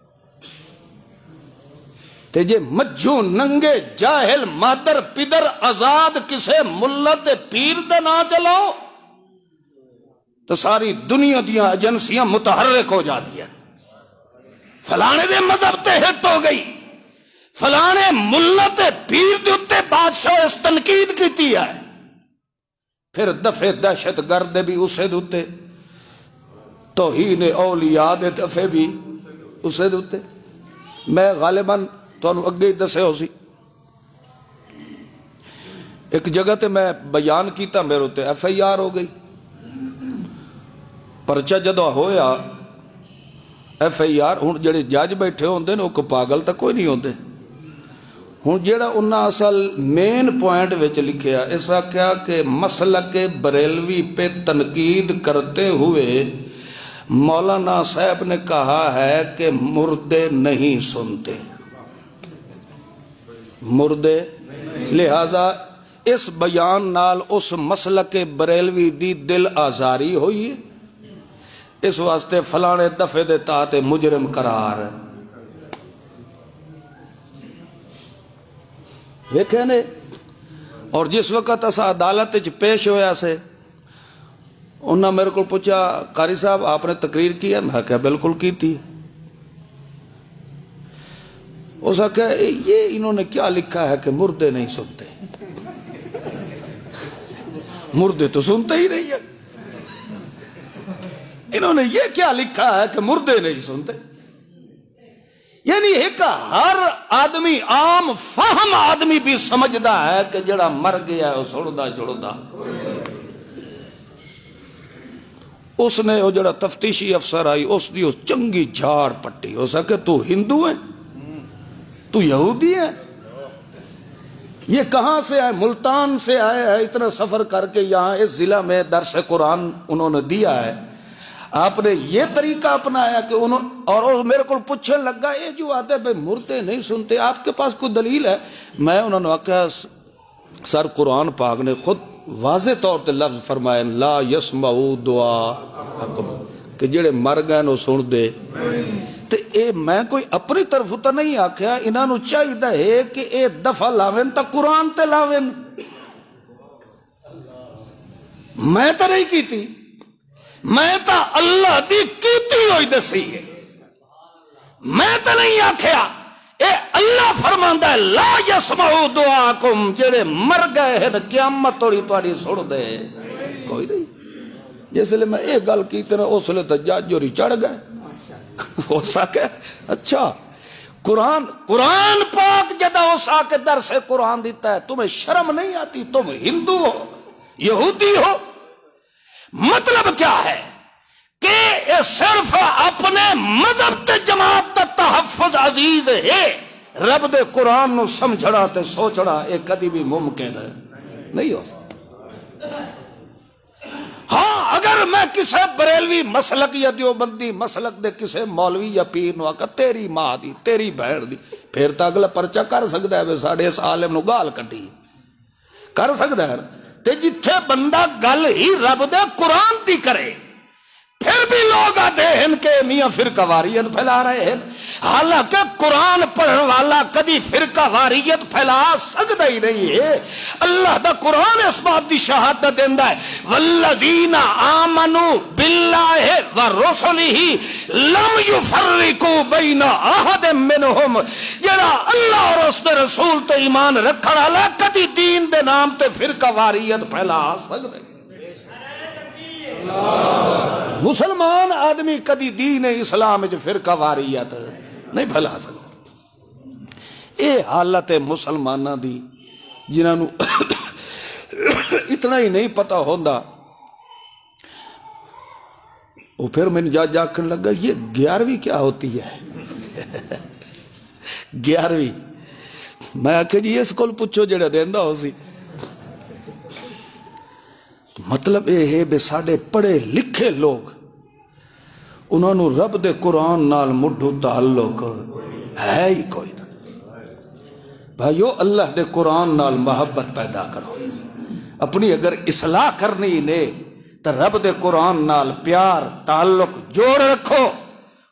تے جے مجھو ننگے جاہل مادر پدر آزاد کسے ملت پیر دے نہ چلاؤ تو ساری دنیا دیاں ایجنسیاں متحرک ہو جاتی ہیں۔ فلانے دے مذہب تے ہٹ ہو گئی، فلانے ملت پیر دے اتے بادشاہ اس تنقید کیتی ہے، پھر دفعے دہشت گرد بھی اسے دوتے، توہین اولیاء دے دفعے بھی اسے دوتے۔ میں غالباً تو انہوں اگے ہی دسے ہو سی، ایک جگہ تے میں بیان کیتا میرے ہوتے ایف آئی آر ہو گئی، پرچہ جدو ہویا ایف آئی آر، ہوں جڑے جج بیٹھے ہوندے نا کوئی پاگل تک کوئی نہیں ہوندے، ہوں جڑا انہاں اصل مین پوائنٹ وچ لکھیا ایسا کیا کہ مسلک بریلوی پہ تنقید کرتے ہوئے مولانا صاحب نے کہا ہے کہ مردے نہیں سنتے، مردے، لہذا اس بیان نال اس مسلک بریلوی دی دل آزاری ہوئی ہے، اس واسطے فلانے دفعے دے تاتے مجرم قرار ہے۔ دیکھیں نے، اور جس وقت اسا عدالت پیش ہویا سے انہوں نے میرے کو پوچھا قاری صاحب آپ نے تقریر کی ہے؟ میں کہا بالکل کی تھی۔ اس نے کہا یہ انہوں نے کیا لکھا ہے کہ مردے نہیں سنتے؟ مردے تو سنتے ہی نہیں ہے، انہوں نے یہ کیا لکھا ہے کہ مردے نہیں سنتے؟ یعنی ایک ہر آدمی عام فہم آدمی بھی سمجھدا ہے کہ جڑا مر گیا ہے وہ سڑدا چھڑدا۔ اس نے وہ جڑا تفتیشی افسر آئی اس دی اس چنگی جھاڑ پٹی، ہو سکے تو ہندو ہے، تو یہودی ہے، یہ کہاں سے آئے؟ ملتان سے آئے ہیں، اتنا سفر کر کے یہاں اس ضلع میں درس قرآن انہوں نے دیا ہے، آپ نے یہ طریقہ اپنایا کہ انہوں اور میرے کو پوچھنے لگا یہ جو آتے بھائی مردے نہیں سنتے آپ کے پاس کوئی دلیل ہے؟ میں انہوں نے کہا سر قرآن پاک نے خود واضح طور تے لفظ فرمائے لا یسمعوا دعاءکم کہ جڑے مر گئے نو سن دے۔ تے اے میں کوئی اپنی طرف تو نہیں آکھیا، انہاں نو چاہیے ہے کہ اے دفعہ لاویں تا قرآن تے لاویں، میں تا نہیں کیتی، میں تا اللہ دی کیتی ہوئی دسی ہے، میں تا نہیں آکھیا۔ اے اللہ فرماندا ہے لا یسمعوا دعاءکم جڑے مر گئے ہیں قیامت توڑی تواڈی سن دے کوئی نہیں۔ جس لئے میں ایک گل کی طرح اس لئے تو جج جوری چڑھ گئے ہو سکے اچھا قرآن پاک جدہ ہو سکے درس قرآن دیتا ہے، تمہیں شرم نہیں آتی؟ تم ہندو ہو، یہودی ہو، مطلب کیا ہے کہ صرف اپنے مذہب تے جماعت تے تحفظ عزیز ہے، رب دے قرآن نو سمجھڑا تے سوچڑا ایک کدی بھی ممکن ہے نہیں ہو سکتا۔ ہاں اگر میں کسے بریلوی مسلک یا دیوبندی مسلک دے کسے مولوی یا پیر نو آکا تیری ماں دی تیری بہن دی، پھر تا اگلا پرچہ کر سکتا ہے ساڑھے اس عالم نو گال کٹی کر سکتا ہے، تے جتھے بندہ گل ہی رب دے قرآن دی کرے پھر بھی لوگ آتے ہیں کہ میاں فرقہ واریت پھیلا رہے ہیں، حالانکہ قرآن پڑھن والا کدی فرقہ واریت پھیلا سکتا ہی نہیں ہے۔ اللہ دا قرآن اس بات دی شہادت دیندا ہے والذین آمنوا باللہ ورسلہ لم یفرقوا بین احد منہم، جڑا اللہ اور اس دے رسول تے ایمان رکھن والا کدی دین دے نام تے فرقہ واریت پھیلا سکتا ہے؟ مسلمان آدمی کدی دین اسلام جو فرقہ واریت نہیں پھیلا سکتا۔ اے حالت مسلمانہ دی جنہاں نو اتنا ہی نہیں پتا ہوندا، وہ پھر میں نے جا کر لگا یہ 11ویں کیا ہوتی ہے 11ویں؟ میں آکھے جی اس کو پوچھو جڑا دیندا ہو سی۔ مطلب یہ ہے بے ساڑے پڑھے لکھے لوگ انہوں نے رب دے قرآن نال مڈھو تعلق ہے ہی کوئی نہ۔ بھائیو اللہ دے قرآن نال محبت پیدا کرو، اپنی اگر اصلاح کرنی نے تو رب دے قرآن نال پیار تعلق جوڑ رکھو۔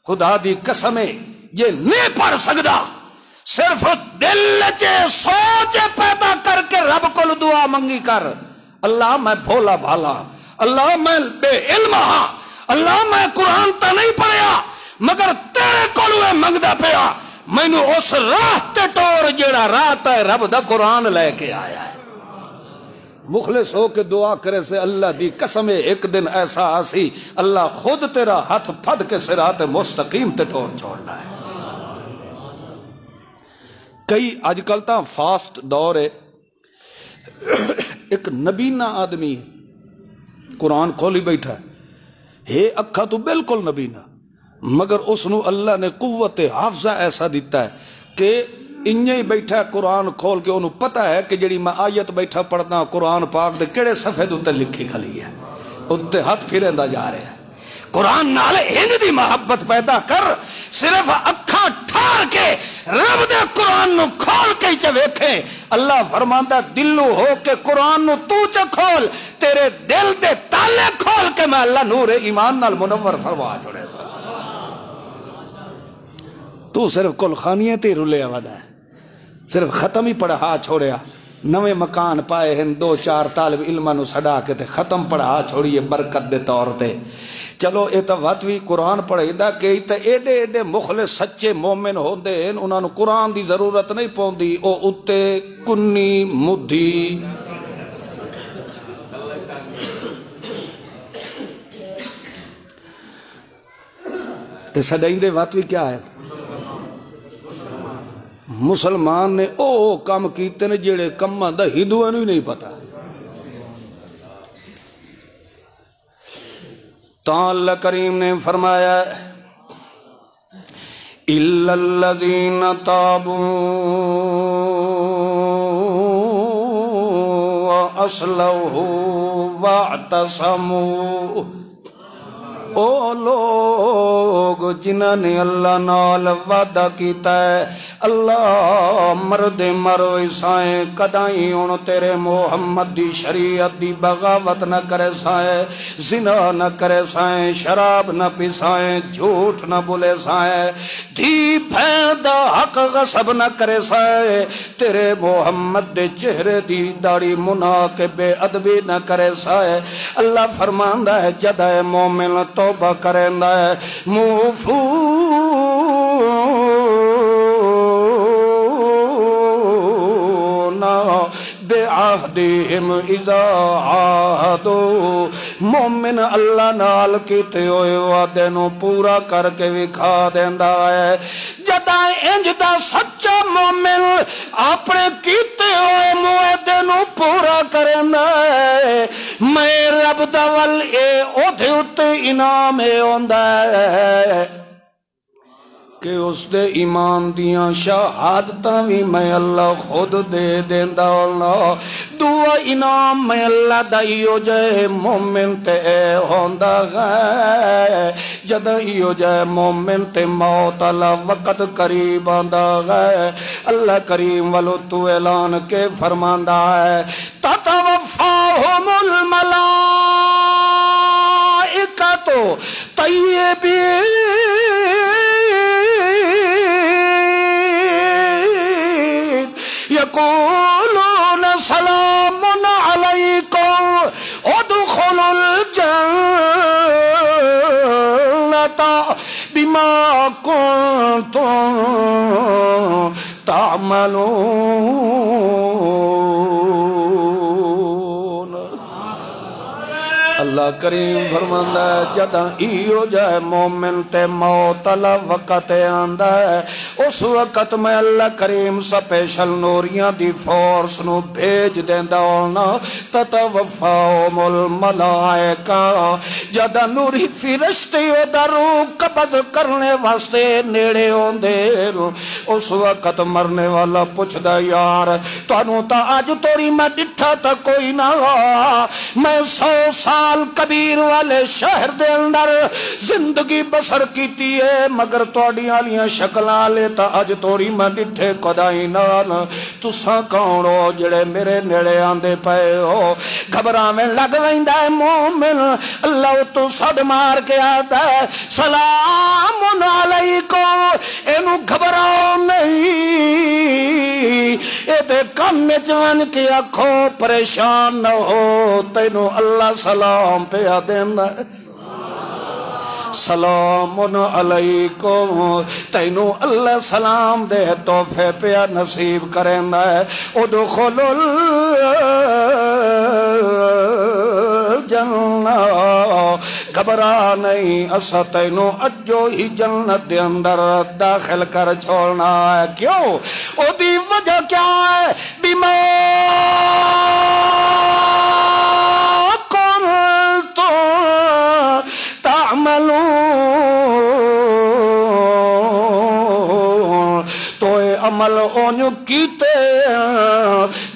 خدا دی قسمیں یہ نہیں پڑھ سکتا، صرف دل چے سوچ پیدا کر کے رب کو دعا منگی کر، اللہ میں بھولا بھالا، اللہ میں بے علم ہاں، اللہ میں قرآن تا نہیں پڑھیا مگر تیرے کولوے منگدا پیا، مینوں اس راہ تے ٹور جیڑا راہ تے رب دا قرآن لے کے آیا ہے۔ مخلص ہو کے دعا کرے سے اللہ دی قسم ایک دن ایسا آسی اللہ خود تیرا ہاتھ پھد کے صراط مستقیم تے ٹور چھوڑنا ہے۔ کئی آج کل تا فاسٹ دور ہے، ایک نبینا آدمی ہے قرآن کھولی بیٹھا ہے اکھا تو بالکل نبینا، مگر اس نو اللہ نے قوت حافظہ ایسا دیتا ہے کہ انہیں ہی بیٹھا ہے قرآن کھول کے انہوں پتہ ہے کہ جڑی میں آیت بیٹھا پڑھتا ہوں قرآن پاک دے کڑے صفحے دوتے لکھی کھلی ہے، انتے ہاتھ پھریندا جا رہے ہیں۔ قرآن نال انج دی محبت پیدا کر، صرف اکھاں ٹھار کے رب دے قرآن نو کھول کے چ ویکھے۔ اللہ فرماندا دلو ہو کے قرآن نو تو چ کھول، تیرے دل دے تالے کھول کے میں اللہ نور ایمان نال منور فرما چھوڑے سا۔ تو صرف کل خانیت ہی رلے آوازہ ہے، صرف ختم ہی پڑھا چھوڑیا، نویں مکان پائے ہیں، 2-4 طالب علماں نو سڑا کے تے ختم پڑھا چھوڑیے برکت دے طور تے. چلو اے تا وقت بھی قرآن پڑھائیدا کہ تے ایڈے ایڈے مخلص سچے مومن ہوندے ہیں، انہاں نو قرآن دی ضرورت نہیں پوندی، او اتے کنی مدھی تے سڈائیندے وقت بھی کیا ہے؟ مسلمان نے او کام کیتے نے جڑے کماں دا ہندوؤں نوں ہی نہیں پتا. تاں اللہ کریم نے فرمایا اِلَّا الَّذِينَ تَابُوا وَأَصْلَحُوا وَاعْتَصَمُوا. او لوگ جنہاں نے اللہ نال وعدہ کیتا ہے اللہ مرد مرو سائیں کدائیں ان تیرے محمد دی شریعت دی بغاوت نہ کرے سائیں، زنا نہ کرے سائیں، شراب نہ پیسائیں، جھوٹ نہ بولے سائیں، دھی بہن دا حق غصب نہ کرے سائیں، تیرے محمد دے چہرے دی داڑھی منا کے بے ادبی نہ کرے سائیں. اللہ فرماندا ہے جدہ مومن توبہ کریندا ہے موفون بعہدہم اذا عاہدوا. مومن اللہ نال کیتے ہوئے وعدے نو پورا کر کے وکھا دیندا ہے. جداں انج دا سچا مومن اپنے کیتے ہوئے وعدے نو پورا کریندا ہے میں رب دا ول اے اودے اُتے انعام اے ہوندا ہے کہ اس دے ایمان دیاں شہادتاں بھی میں اللہ خود دے دیندا. اللہ دعا انعام میں اللہ دا ایو جائے مومن تے ہوندا ہے جدہ ایو جائے مومن تے موت اللہ وقت قریب آندا ہے. اللہ کریم والو تو اعلان کے فرماندا ہے تتوفاہم الملائکۃ طیبین یقولون سلام علیکم ادخلوا الجنۃ بما کنتم تعملون. اللہ کریم فرماندا ہے جداں ایو جائے مومن تے موت اللہ وقت آندا ہے اس وقت میں اللہ کریم سپیشل نوریاں دی فورس نو بھیج دیندا ہونا تتوفاہم الملائکہ. جداں نوری فرشتے دا روح قبض کرنے واسطے نیڑے ہوندے اس وقت مرنے والا پوچھدا یار تانوں تا اج توڑی میں ڈٹھا تا کوئی نہ میں 100 سال کبیر والے شہر دے اندر زندگی بسر کیتی ہے مگر توڑی آلیاں شکلاں لے تا اج توڑی میں ڈٹھے کدائی نال. تساں کون ہو جڑے میرے نیڑے آندے پئے ہو؟ گھبراویں لگ ویندا ہے مومن اللہ تو صد مار کے آتا ہے سلام علیکم. اینو گھبراؤ نہیں اے تے کم جوان کی آنکھو پریشان نہ ہو تینو اللہ سلام پہ دینا ہے. سلام علیکم تینو اللہ سلام دے تحفے پہ نصیب کرنا ہے. ادخلوا الجنہ گھبرا نہیں اسا تینو اجو ہی جنت دے اندر داخل کر چھوڑنا ہے. کیوں؟ او دی وجہ کیا ہے؟ بما عمل اونیو کیتے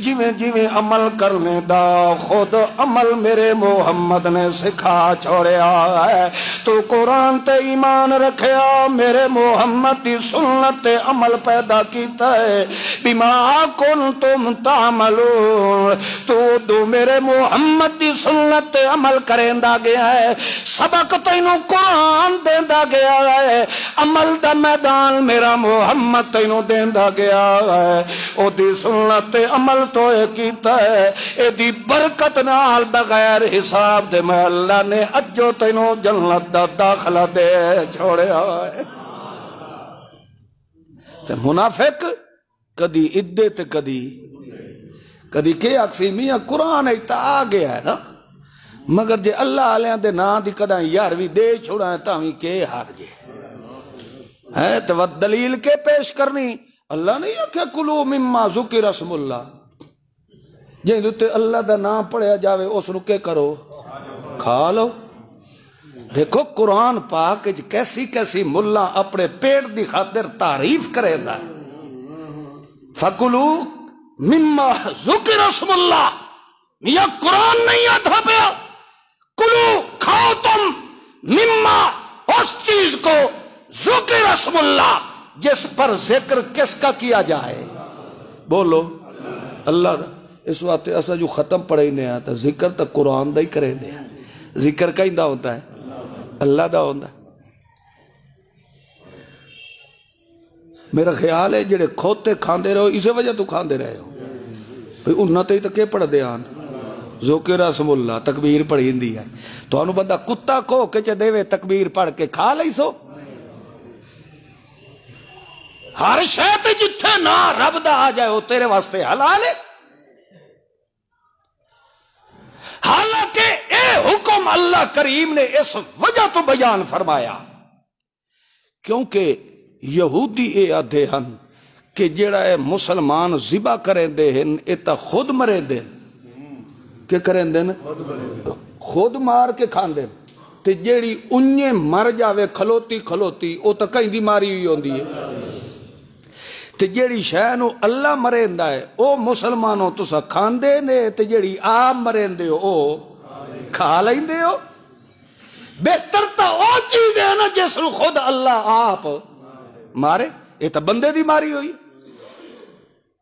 جویں جویں عمل کرنے دا خود عمل میرے محمد نے سکھا چھوڑیا ہے. تو قرآن تے ایمان رکھیا میرے محمد دی سنت تے عمل پیدا کیتا ہے. بما کنتم تعملون تو دو میرے محمد دی سنت تے عمل کریندا گیا ہے. سبق تینوں قرآن دیندا گیا ہے. عمل دا میدان میرا محمد تینوں دیندا گیا ہے. او دی سنت تے عمل توئے کیتا ہے اے دی برکت نال بغیر حساب دے میں اللہ نے اجو تینوں جنت دا داخلہ دے چھوڑیا ہے تے منافق کدی ادے تے کدی کہ اکسی میاں قرآن ایتا آ گیا ہے نا مگر جے اللہ علیہ دے نا دی کداں یاروی دے چھوڑا ہے تاویں کے ہار جے ہے تو دلیل کے پیش کرنی اللہ نہیں آکھے کلو مما ذکر اسم اللہ جن دوتے اللہ دا نام پڑھیا جاوے اس نو کے کرو کھا لو دیکھو قرآن پاک کیسی کیسی ملا اپنے پیٹ دی خاطر تعریف کرے دا فکلو مما ذکر اسم اللہ یہ قرآن نہیں آتا پیا کلو کھاؤ تم مما اس چیز کو ذکر اسم اللہ جس پر ذکر کس کا کیا جائے بولو اللہ دا اس وقت ایسا جو ختم پڑھے ہی نہیں آتا ذکر تا قرآن دا ہی کرے دے ذکر کا ہی دا ہوتا ہے اللہ دا ہوتا ہے میرا خیال ہے جڑے کھوتے کھاندے رہو اسے وجہ تو کھاندے رہے ہو بھئی انہاں تے ہی تو کیا پڑھ دے آن ذکر اسم اللہ تکبیر پڑھی ہندی ہے تو انہوں بندہ کتا کو کچھ دیوے تکبیر پڑھ کے کھا لئی سو ہر شیط جتھے نا رب دا آ جائے وہ تیرے واسطے حلال ہے حالانکہ اے حکم اللہ کریم نے اس وجہ تو بیان فرمایا کیونکہ یہودی اے آدھے ہن کہ جڑا اے مسلمان ذبح کریں دے ہن اتا خود مرے دے کہ کریں دے خود مار کے کھان دے تے جیڑی انہیں مر جاوے کھلوتی او تا کہیں دی ماری ہوئی ہوندی ہے تے جیڑی شہنو اللہ مرین دا ہے او مسلمانوں تو سا کھان دے نے تے جیڑی آپ مرین دے او کھا لیں دے ہو بہتر تا او چیز ہے نا جس رو خود اللہ آپ مارے یہ تا بندے دی ماری ہوئی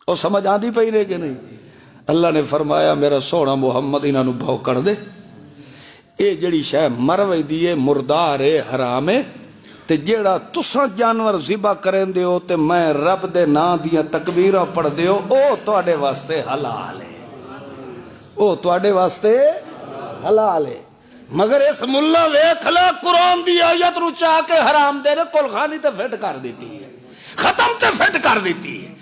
او سمجھ آن دی پہنے کہ نہیں اللہ نے فرمایا میرا سونا محمد انہوں بھاؤ کر دے اے جڑی شاہ مروی دیئے مردار حرام ہے تے جیڑا تساں جانور ذبح کریں دے ہو تے میں رب دے نا دیا تکبیرہ پڑھ دے ہو او توڑے واسطے حلال ہے او توڑے واسطے حلال ہے مگر اس ملہ ویکھلا قرآن دی آیت رو چاہ کے حرام دے رہے کل خانی تے فٹ کر دیتی ہے ختم تے فٹ کر دیتی ہے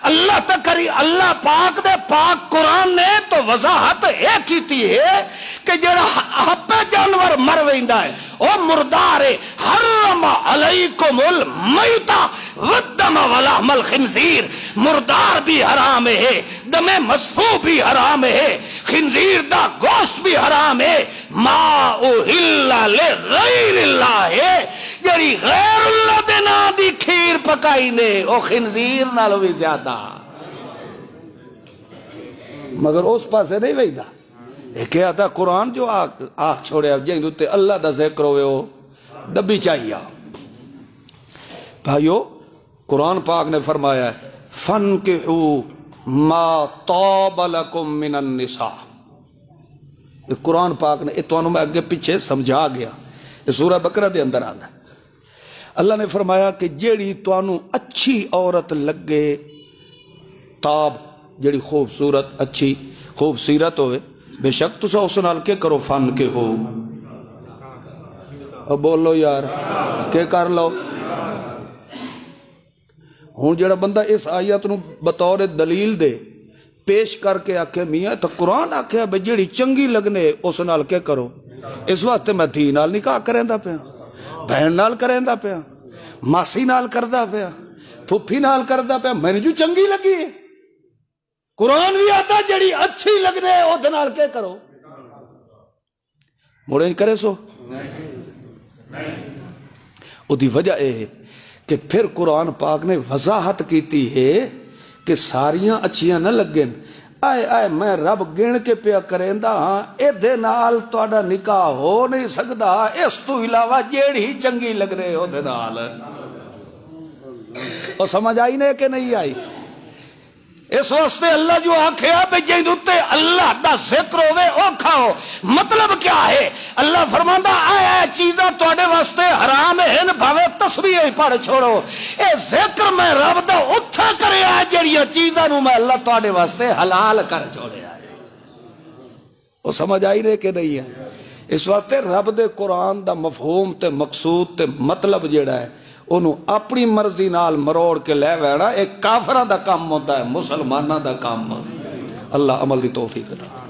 اللہ تکری اللہ پاک دے پاک قرآن نے تو وضاحت ایک کیتی ہے کہ جڑا ہپے جانور مر ویندا ہے او مردار ہے حرم علیکم المیتہ والدم ولحم الخنزیر مردار بھی حرام ہے دم مسفوح بھی حرام ہے خنزیر دا گوشت بھی حرام ہے ما اہل لغیر اللہ ہے جڑی غیر اللہ دے نا دی کھیر پکائی نے او خنزیر نالو بھی زیادہ مگر اس پاسے نہیں ویدہ ایک کیا تھا قرآن جو آنکھ چھوڑے اب جائیں دوتے اللہ دا ذکر ہوئے ہو دبی چاہیے بھائیو قرآن پاک نے فرمایا ہے فَانْكِحُوا مَا طَابَ لَكُم مِّنَ النِّسَاءِ قرآن پاک نے اتوانوں میں اگے پیچھے سمجھا گیا یہ سورہ بقرہ دے اندر آنا ہے اللہ نے فرمایا کہ جیڑی توانوں اچھی عورت لگے تاب جیڑی خوبصورت اچھی خوبصورت ہوئے بے شک تو سا اس نال کے کرو فن کے ہو اب بولو یار کہ کر لو ہون جیڑا بندہ اس آیت نو بطور دلیل دے پیش کر کے آکھے میاں تو قرآن آکھے بے جیڑی چنگی لگنے اس نال کے کرو اس وقت میں دھی نال نکاح کریں دا پیا بہن نال کریں دا پیا ماسی نال کر دا پیا پھپھی نال کر دا پیا میں نے جو چنگی لگی ہے قرآن بھی آتا جڑی اچھی لگنے او دنال کے کرو موڑے کرے سو او دی وجہ ہے کہ پھر قرآن پاک نے وضاحت کیتی ہے کہ ساریاں اچھیاں نہ لگیں آئے میں رب گن کے پیا کریں دا ہاں اے دے نال توڑا نکاح ہو نہیں سکتا اس تو علاوہ جیڑی چنگی لگ رہے ہو دے نال اور سمجھ آئی نے کہ نہیں آئی اس واسطے اللہ جو آکھیا بے جائیں دوتے اللہ دا ذکر ہوئے او کھاؤ مطلب کیا ہے اللہ فرماندہ آئے چیزاں توڑے واسطے حرام ہیں بھاوے تسبیح ہی پڑھ چھوڑو اے ذکر میں رب دا اتھا کرے آئے ساریا چیزاں نو میں اللہ تواڈے واسطے حلال کر چھوڑیا ہے۔ وہ سمجھ آئی رہے کہ نہیں ہے؟ اس واسطے رب دے قرآن دا مفہوم تے مقصود تے مطلب جیڑا ہے انہوں اپنی مرضی نال مروڑ کے لے ویڑا ایک کافرہ دا کام ہوتا ہے، مسلمانہ دا کام ہوتا ہے۔ اللہ عمل دی توفیق عطا۔